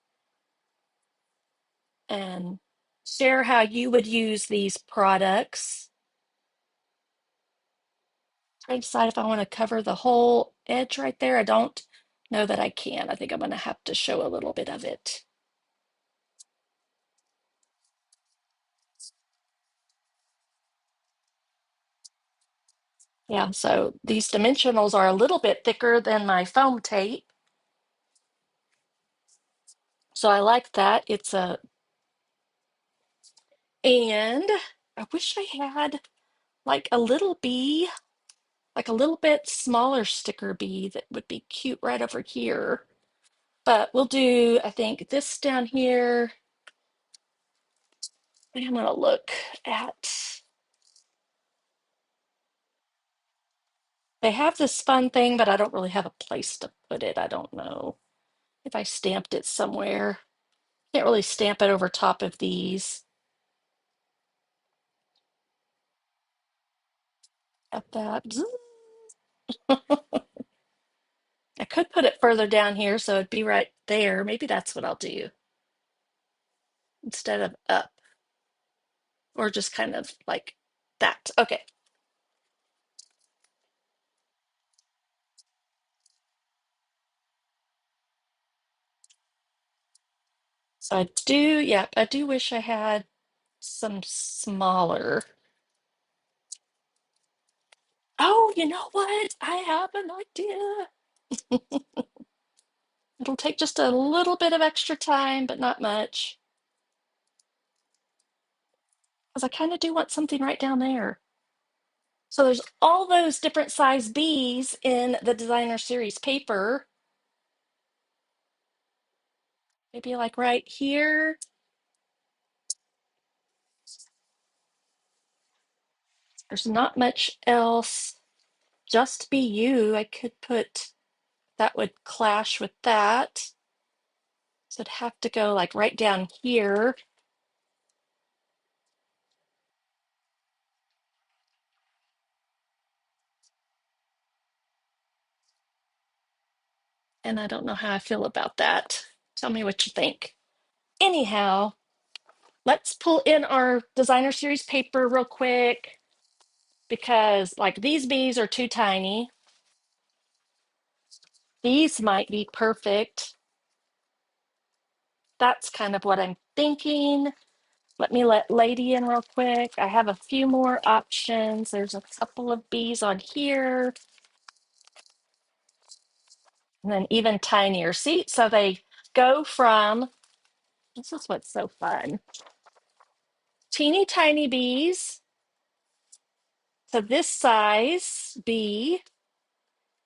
and share how you would use these products. Try to decide if I want to cover the whole edge right there. I don't know that I can. I think I'm going to have to show a little bit of it. Yeah, so these dimensionals are a little bit thicker than my foam tape. So I like that. And I wish I had like a little bee, like a little bit smaller sticker bee that would be cute right over here. But we'll do, I think, this down here. I think I'm gonna look at They have this fun thing, but I don't really have a place to put it. I don't know if I stamped it somewhere. Can't really stamp it over top of these. Got that. I could put it further down here so it'd be right there. Maybe that's what I'll do instead of up, or just kind of like that. Okay. So I do, yeah, I do wish I had some smaller. Oh, you know what? I have an idea. It'll take just a little bit of extra time, but not much. Because I kind of do want something right down there. So there's all those different size bees in the designer series paper. Maybe like right here. There's not much else. Just be you. I could put that would clash with that. So it'd have to go like right down here. And I don't know how I feel about that. Tell me what you think. Anyhow, let's pull in our designer series paper real quick because like these bees are too tiny. These might be perfect. That's kind of what I'm thinking. Let me let Lady in real quick. I have a few more options. There's a couple of bees on here, and then even tinier. See, so they go from, this is what's so fun, teeny tiny bees to this size bee.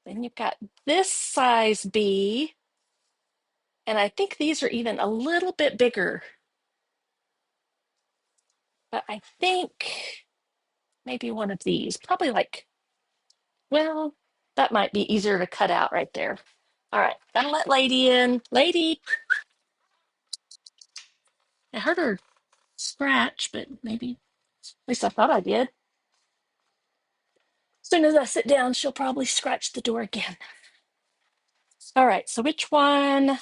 Then you've got this size bee, and I think these are even a little bit bigger. But I think maybe one of these, probably like, well, that might be easier to cut out right there. All right, gotta let Lady in. Lady, I heard her scratch, but maybe, at least I thought I did. As soon as I sit down, she'll probably scratch the door again. All right, so which one?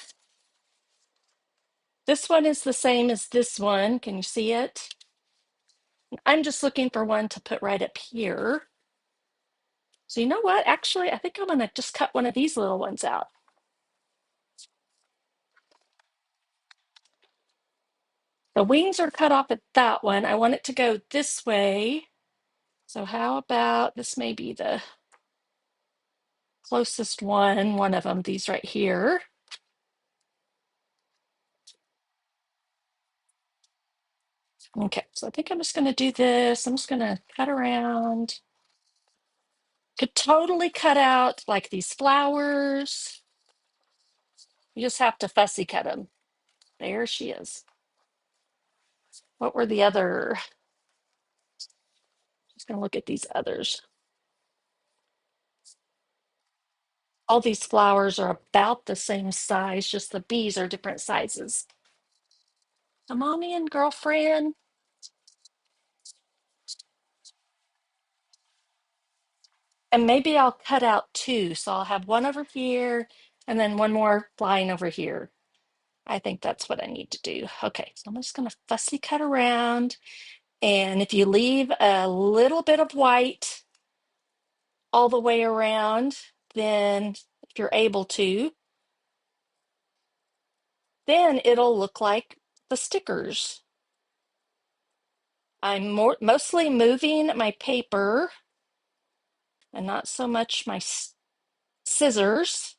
This one is the same as this one. Can you see it? I'm just looking for one to put right up here. So you know what? Actually, I think I'm gonna just cut one of these little ones out. The wings are cut off at that one. I want it to go this way. So how about this may be the closest one of them, these right here. Okay, so I think I'm just gonna do this. I'm just gonna cut around. Could totally cut out like these flowers. You just have to fussy cut them. There she is. What were the other? Just gonna look at these others. All these flowers are about the same size, just the bees are different sizes. So mommy and girlfriend. And maybe I'll cut out two. So I'll have one over here and then one more flying over here. I think that's what I need to do. Okay, so I'm just going to fussy cut around. And if you leave a little bit of white all the way around, then if you're able to, then it'll look like the stickers. I'm mostly moving my paper and not so much my scissors.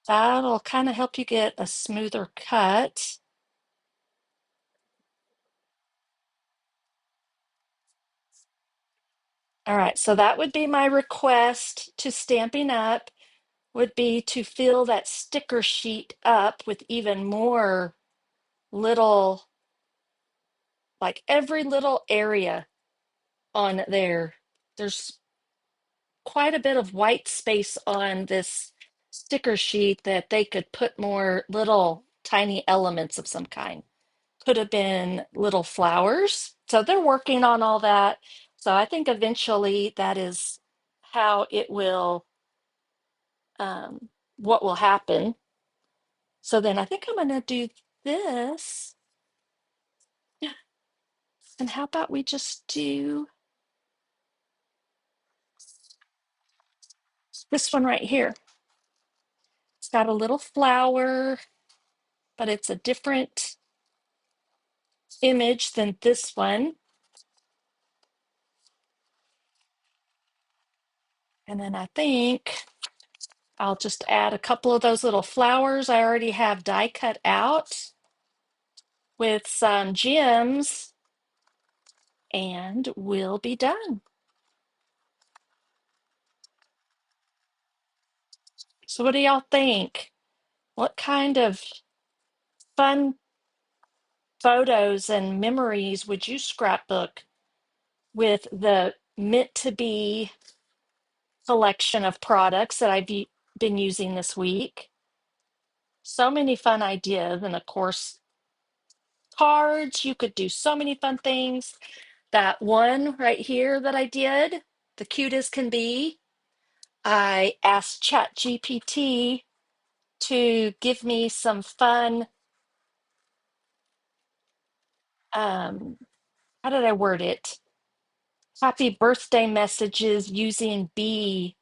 That'll kind of help you get a smoother cut. All right, so that would be my request to Stampin' Up, would be to fill that sticker sheet up with even more little, like every little area on there. There's quite a bit of white space on this sticker sheet that they could put more little tiny elements of some kind. Could have been little flowers. So they're working on all that. So I think eventually that is how it will, what will happen. So then I think I'm going to do this. And how about we just do this one right here? It's got a little flower, but it's a different image than this one. And then I think I'll just add a couple of those little flowers I already have die cut out with some gems, and we'll be done. So what do y'all think? What kind of fun photos and memories would you scrapbook with the meant to be collection of products that I've been using this week? So many fun ideas. And of course, cards. You could do so many fun things. That one right here that I did, the cute as can be, I asked ChatGPT to give me some fun, um, how did I word it? Happy birthday messages using bee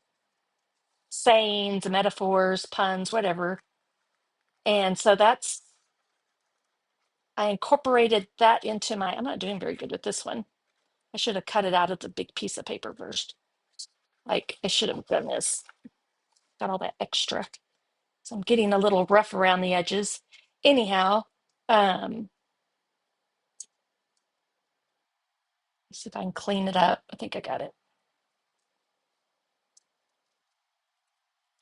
sayings, metaphors, puns, whatever. And so I incorporated that into I'm not doing very good with this one. I should have cut it out of the big piece of paper first. Like I should have done this, got all that extra. So I'm getting a little rough around the edges. Anyhow, let's see if I can clean it up. I think I got it.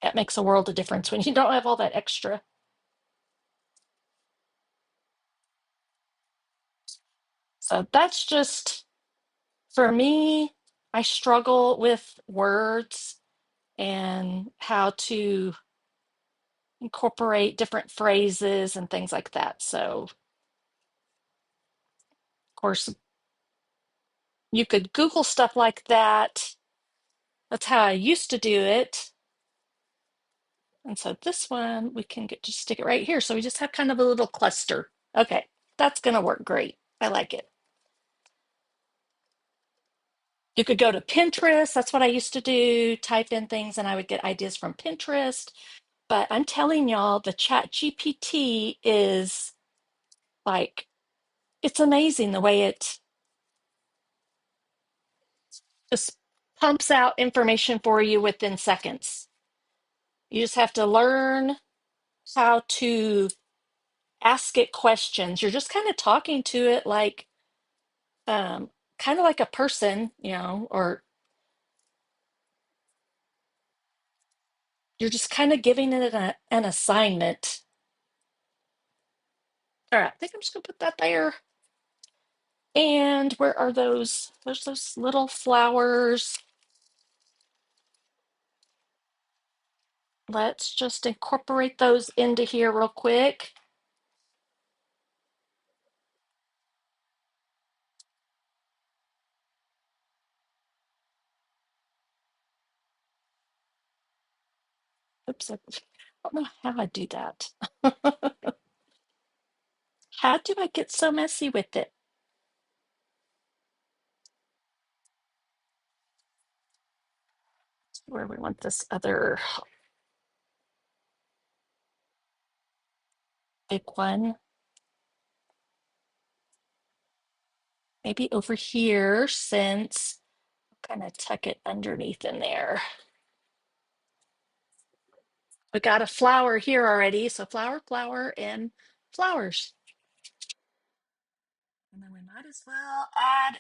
That makes a world of difference when you don't have all that extra. So that's just, for me, I struggle with words and how to incorporate different phrases and things like that. So, of course, you could Google stuff like that. That's how I used to do it. And so this one, we can just stick it right here. So we just have kind of a little cluster. Okay, that's going to work great. I like it. You could go to Pinterest. That's what I used to do, type in things and I would get ideas from Pinterest. But I'm telling y'all, the Chat GPT is like, it's amazing the way it just pumps out information for you within seconds. You just have to learn how to ask it questions. You're just kind of talking to it like, um, kind of like a person, or you're just kind of giving it an assignment. All right, I think I'm just gonna put that there. And where are those? There's those little flowers. Let's just incorporate those into here real quick. Oops, I don't know how I do that. How do I get so messy with it? Where we want this other big one. Maybe over here, since kind of tuck it underneath in there. We got a flower here already, so flower, flower, and flowers. And then we might as well add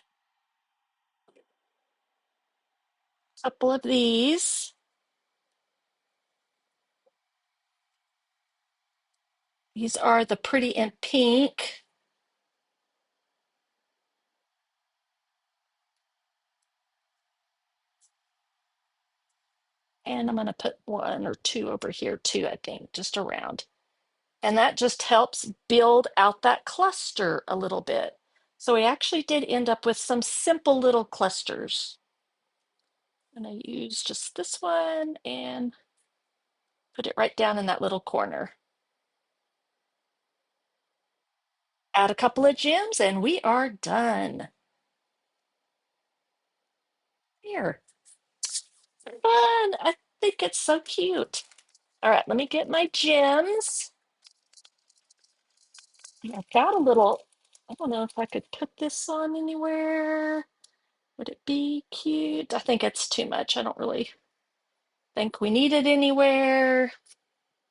a couple of these. These are the pretty in pink. And I'm going to put one or two over here too, I think, just around. And that just helps build out that cluster a little bit. So we actually did end up with some simple little clusters. And I use just this one and put it right down in that little corner. Add a couple of gems and we are done. Here. Fun. I think it's so cute. All right, let me get my gems. I've got a little, I don't know if I could put this on anywhere. Would it be cute? I think it's too much. I don't really think we need it anywhere.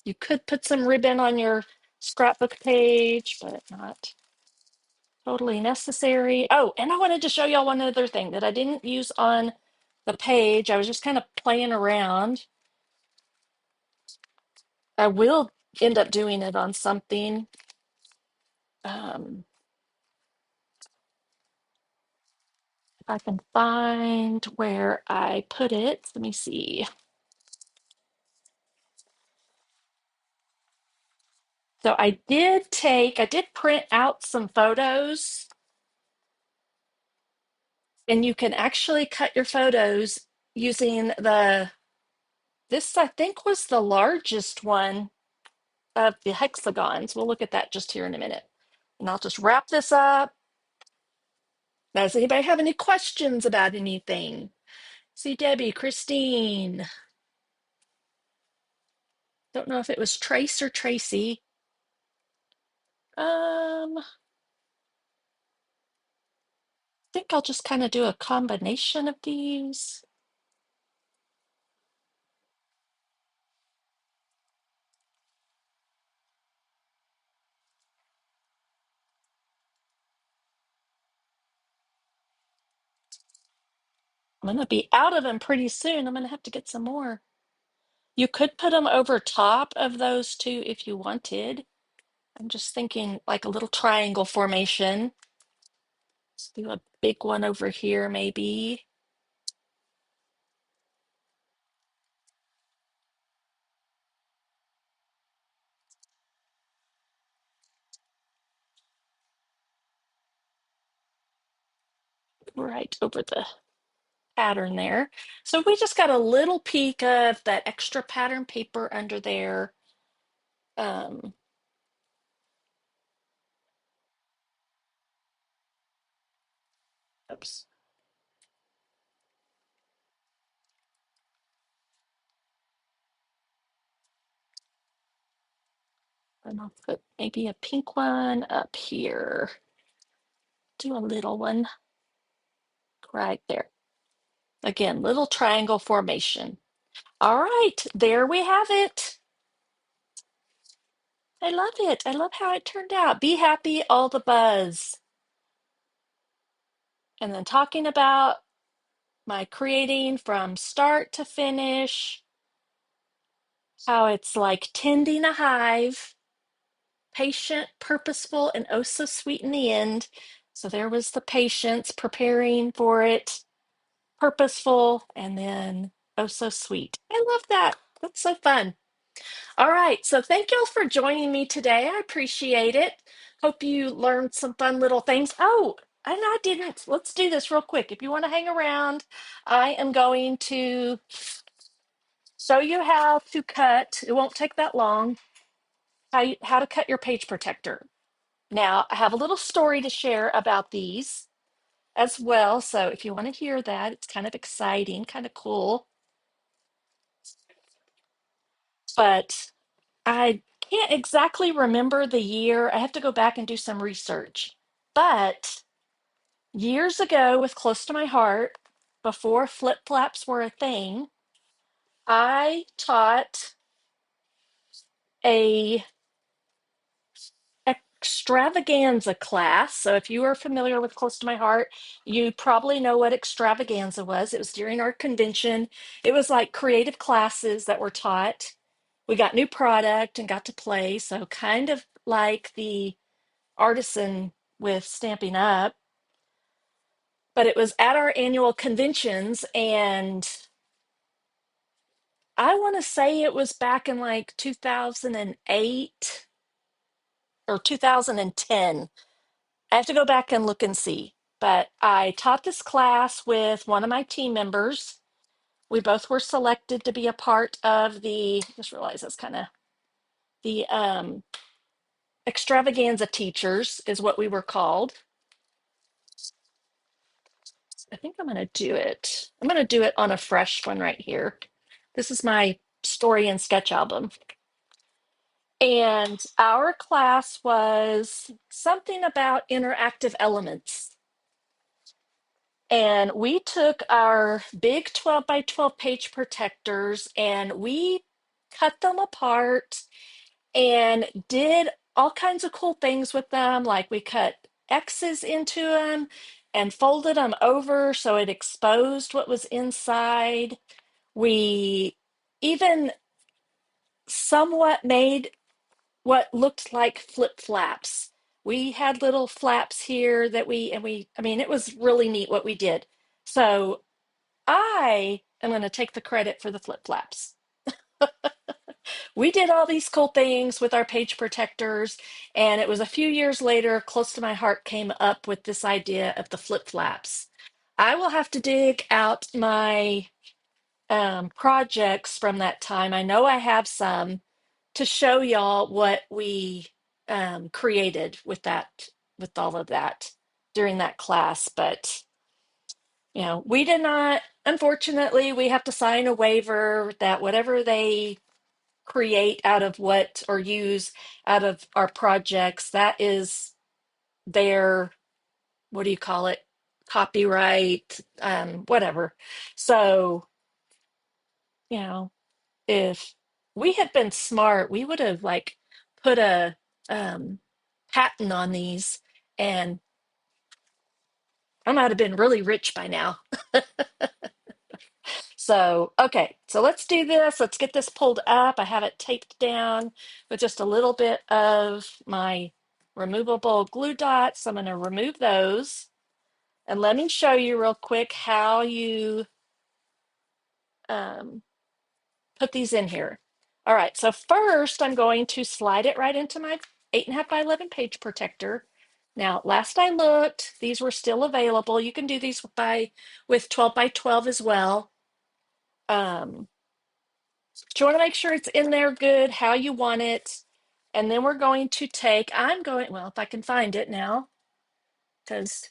You could put some ribbon on your scrapbook page, but not totally necessary. Oh, and I wanted to show y'all one other thing that I didn't use on the page. I was just kind of playing around. I will end up doing it on something. If I can find where I put it, let me see. So I did print out some photos, and you can actually cut your photos using this I think was the largest one of the hexagons. We'll look at that just here in a minute. And I'll just wrap this up. Does anybody have any questions about anything? See Debbie, Christine. Don't know if it was Trace or Tracy. I think I'll just kind of do a combination of these. I'm going to be out of them pretty soon. I'm going to have to get some more. You could put them over top of those two if you wanted. I'm just thinking like a little triangle formation. Let's do a big one over here, maybe. Right over the pattern there. So we just got a little peek of that extra pattern paper under there. Um, oops. And I'll put maybe a pink one up here. Do a little one right there. Again, little triangle formation. All right, there we have it. I love it. I love how it turned out. Be happy, all the buzz. And then talking about my creating from start to finish, how it's like tending a hive, patient, purposeful, and oh so sweet in the end. So there was the patience preparing for it, purposeful, and then oh so sweet. I love that. That's so fun. All right. So thank y'all for joining me today. I appreciate it. Hope you learned some fun little things. Oh, and I didn't. Let's do this real quick. If you want to hang around, I am going to show you how to cut. It won't take that long. How to cut your page protector. Now, I have a little story to share about these as well. So if you want to hear that, it's kind of exciting, kind of cool. But I can't exactly remember the year. I have to go back and do some research. But years ago, with close to my heart, before flip flaps were a thing, I taught a extravaganza class. So if you are familiar with Close to My Heart, you probably know what extravaganza was. It was during our convention. It was like creative classes that were taught. We got new product and got to play. So kind of like the artisan with Stampin' Up, but it was at our annual conventions, and I want to say it was back in like 2008 or 2010. I have to go back and look and see. But I taught this class with one of my team members. We both were selected to be a part of the, just realize that's kind of the extravaganza teachers is what we were called. I think I'm going to do it. I'm going to do it on a fresh one right here. This is my story and sketch album. And our class was something about interactive elements. And we took our big 12 by 12 page protectors and we cut them apart and did all kinds of cool things with them. Like we cut X's into them and folded them over so it exposed what was inside. We even somewhat made what looked like flip flaps. We had little flaps here that I mean, it was really neat what we did. So I am going to take the credit for the flip flaps. We did all these cool things with our page protectors, and it was a few years later, close to my heart, came up with this idea of the flip flaps. I will have to dig out my projects from that time. I know I have some to show y'all what we created with with all of that during that class. But we did not. Unfortunately, we have to sign a waiver that whatever they create out of what or use out of our projects, that is their, what do you call it? Copyright, whatever. So, you know, if we had been smart, we would have like put a um, patent on these and I might have been really rich by now. So, okay, so let's do this. Let's get this pulled up. I have it taped down with just a little bit of my removable glue dots. I'm going to remove those. And let me show you real quick how you um, put these in here. All right, so first I'm going to slide it right into my 8.5 by 11 page protector. Now, last I looked, these were still available. You can do these with 12 by 12 as well. Um, but you want to make sure it's in there good, how you want it. And then we're going to well, if I can find it now, because,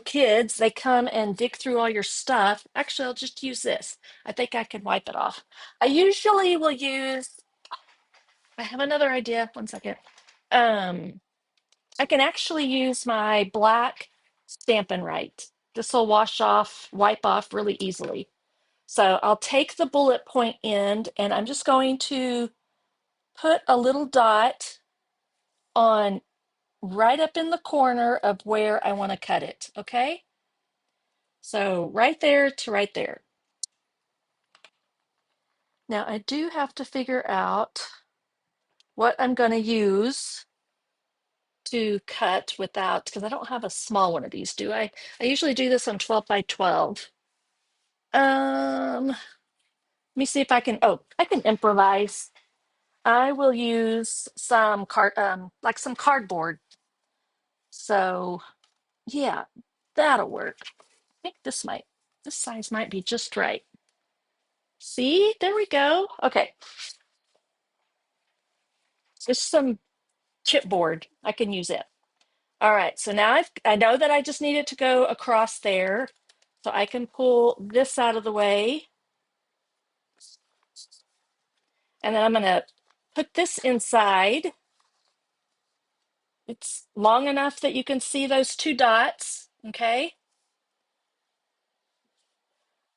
kids, they come and dig through all your stuff. Actually, I'll just use this. I think I can wipe it off. I usually will I have another idea. One second. Um, I can actually use my black Stampin' Right. This will wipe off really easily. So I'll take the bullet point end and I'm just going to put a little dot on right up in the corner of where I want to cut it, okay? So right there to right there. Now I do have to figure out what I'm going to use to cut without, because I don't have a small one of these, do I? I usually do this on 12 by 12. Let me see if I can, I can improvise. I will use like some cardboard. So yeah, that'll work. I think this size might be just right. See, there we go. Okay, just some chipboard. I can use it. All right, so now I know that I just need it to go across there. So I can pull this out of the way. And then I'm going to put this inside. It's long enough that you can see those two dots. Okay.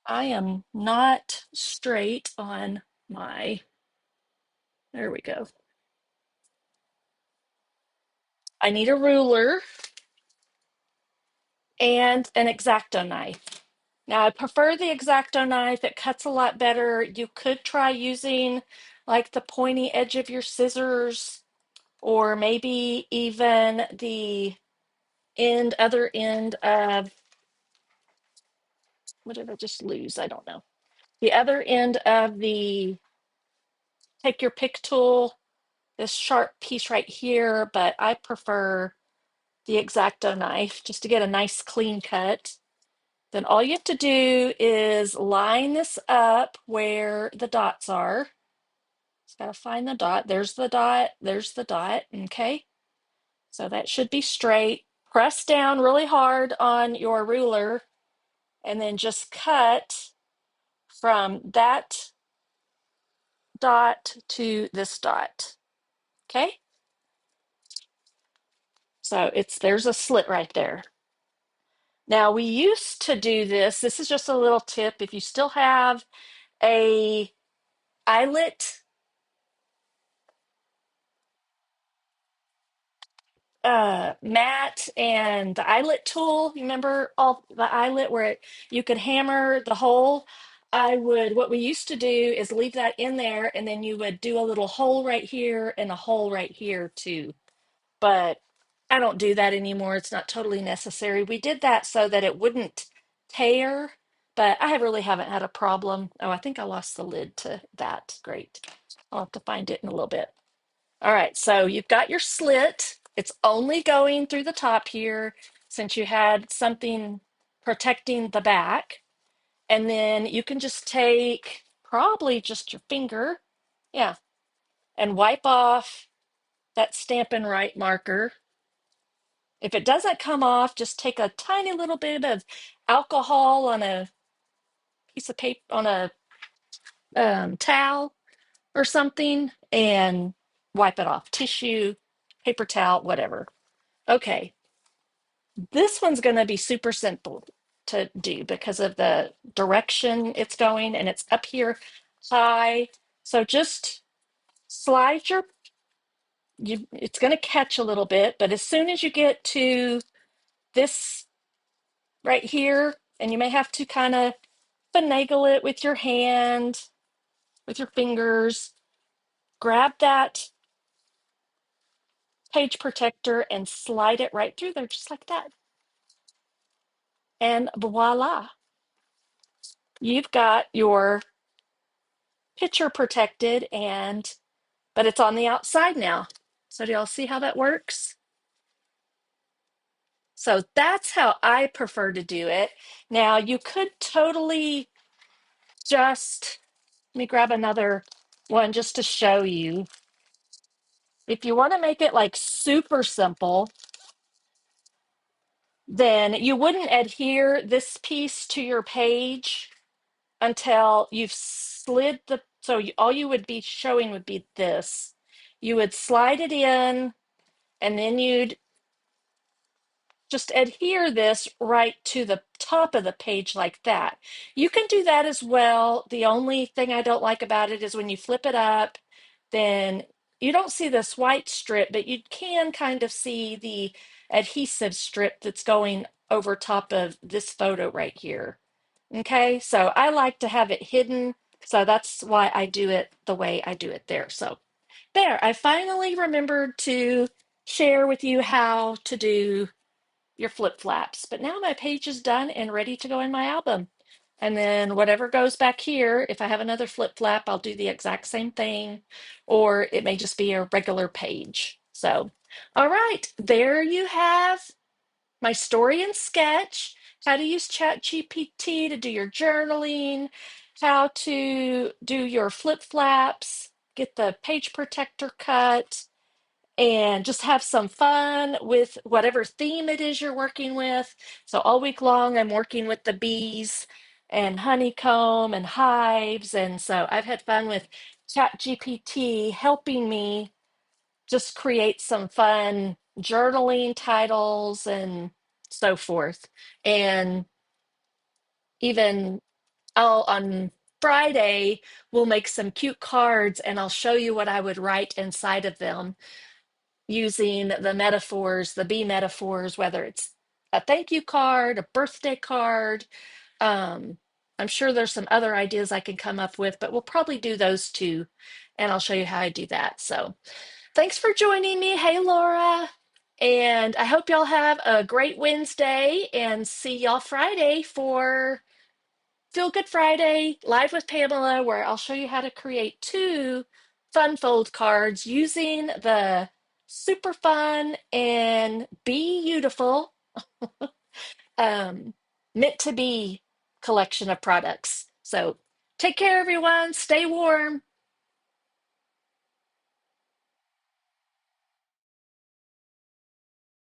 I am not straight on there we go. I need a ruler and an X-Acto knife. Now, I prefer the X-Acto knife. It cuts a lot better. You could try using like the pointy edge of your scissors or maybe even the other end of, what did I just lose? I don't know. The other end of the take your pick tool, this sharp piece right here, but I prefer the X-Acto knife just to get a nice clean cut. Then all you have to do is line this up where the dots are. Just gotta find the dot. There's the dot. There's the dot. Okay. So that should be straight. Press down really hard on your ruler and then just cut from that dot to this dot. Okay. So there's a slit right there. Now we used to do this. This is just a little tip. If you still have a eyelet mat and the eyelet tool. You remember all the eyelet where you could hammer the hole? What we used to do is leave that in there and then you would do a little hole right here and a hole right here too. But I don't do that anymore. It's not totally necessary. We did that so that it wouldn't tear, but I really haven't had a problem. Oh, I think I lost the lid to that. Great. I'll have to find it in a little bit. All right, so you've got your slit. It's only going through the top here since you had something protecting the back. And then you can just take probably just your finger, yeah, and wipe off that Stampin' Right marker. If it doesn't come off, just take a tiny little bit of alcohol on a piece of paper, on a towel or something, and wipe it off. Tissue, paper towel, whatever. Okay, this one's going to be super simple to do because of the direction it's going and it's up here high. So just slide it's going to catch a little bit, but as soon as you get to this right here, and you may have to kind of finagle it with your hand, with your fingers, grab that page protector and slide it right through there just like that. And voila, you've got your picture protected but it's on the outside now. So do y'all see how that works? So that's how I prefer to do it. Now you could totally just, let me grab another one just to show you. If you want to make it like super simple, then you wouldn't adhere this piece to your page until you've slid all you would be showing would be this. You would slide it in and then you'd just adhere this right to the top of the page like that. You can do that as well. The only thing I don't like about it is when you flip it up, then you don't see this white strip, but you can kind of see the adhesive strip that's going over top of this photo right here. Okay, so I like to have it hidden, so that's why I do it the way I do it there. So there, I finally remembered to share with you how to do your flip flaps. But now my page is done and ready to go in my album. And then whatever goes back here, if I have another flip flap, I'll do the exact same thing, or it may just be a regular page. So, all right, there you have my story and sketch, how to use ChatGPT to do your journaling, how to do your flip flaps, get the page protector cut, and just have some fun with whatever theme it is you're working with. So all week long, I'm working with the bees and honeycomb and hives. And so I've had fun with ChatGPT helping me just create some fun journaling titles and so forth. And even on Friday, we'll make some cute cards and I'll show you what I would write inside of them using the metaphors, the bee metaphors, whether it's a thank you card, a birthday card. Um, I'm sure there's some other ideas I can come up with, but we'll probably do those too. And I'll show you how I do that. So thanks for joining me. Hey, Laura. And I hope y'all have a great Wednesday and see y'all Friday for Feel Good Friday live with Pamela, where I'll show you how to create two fun fold cards using the super fun and beautiful um, meant to be collection of products. So take care, everyone. Stay warm.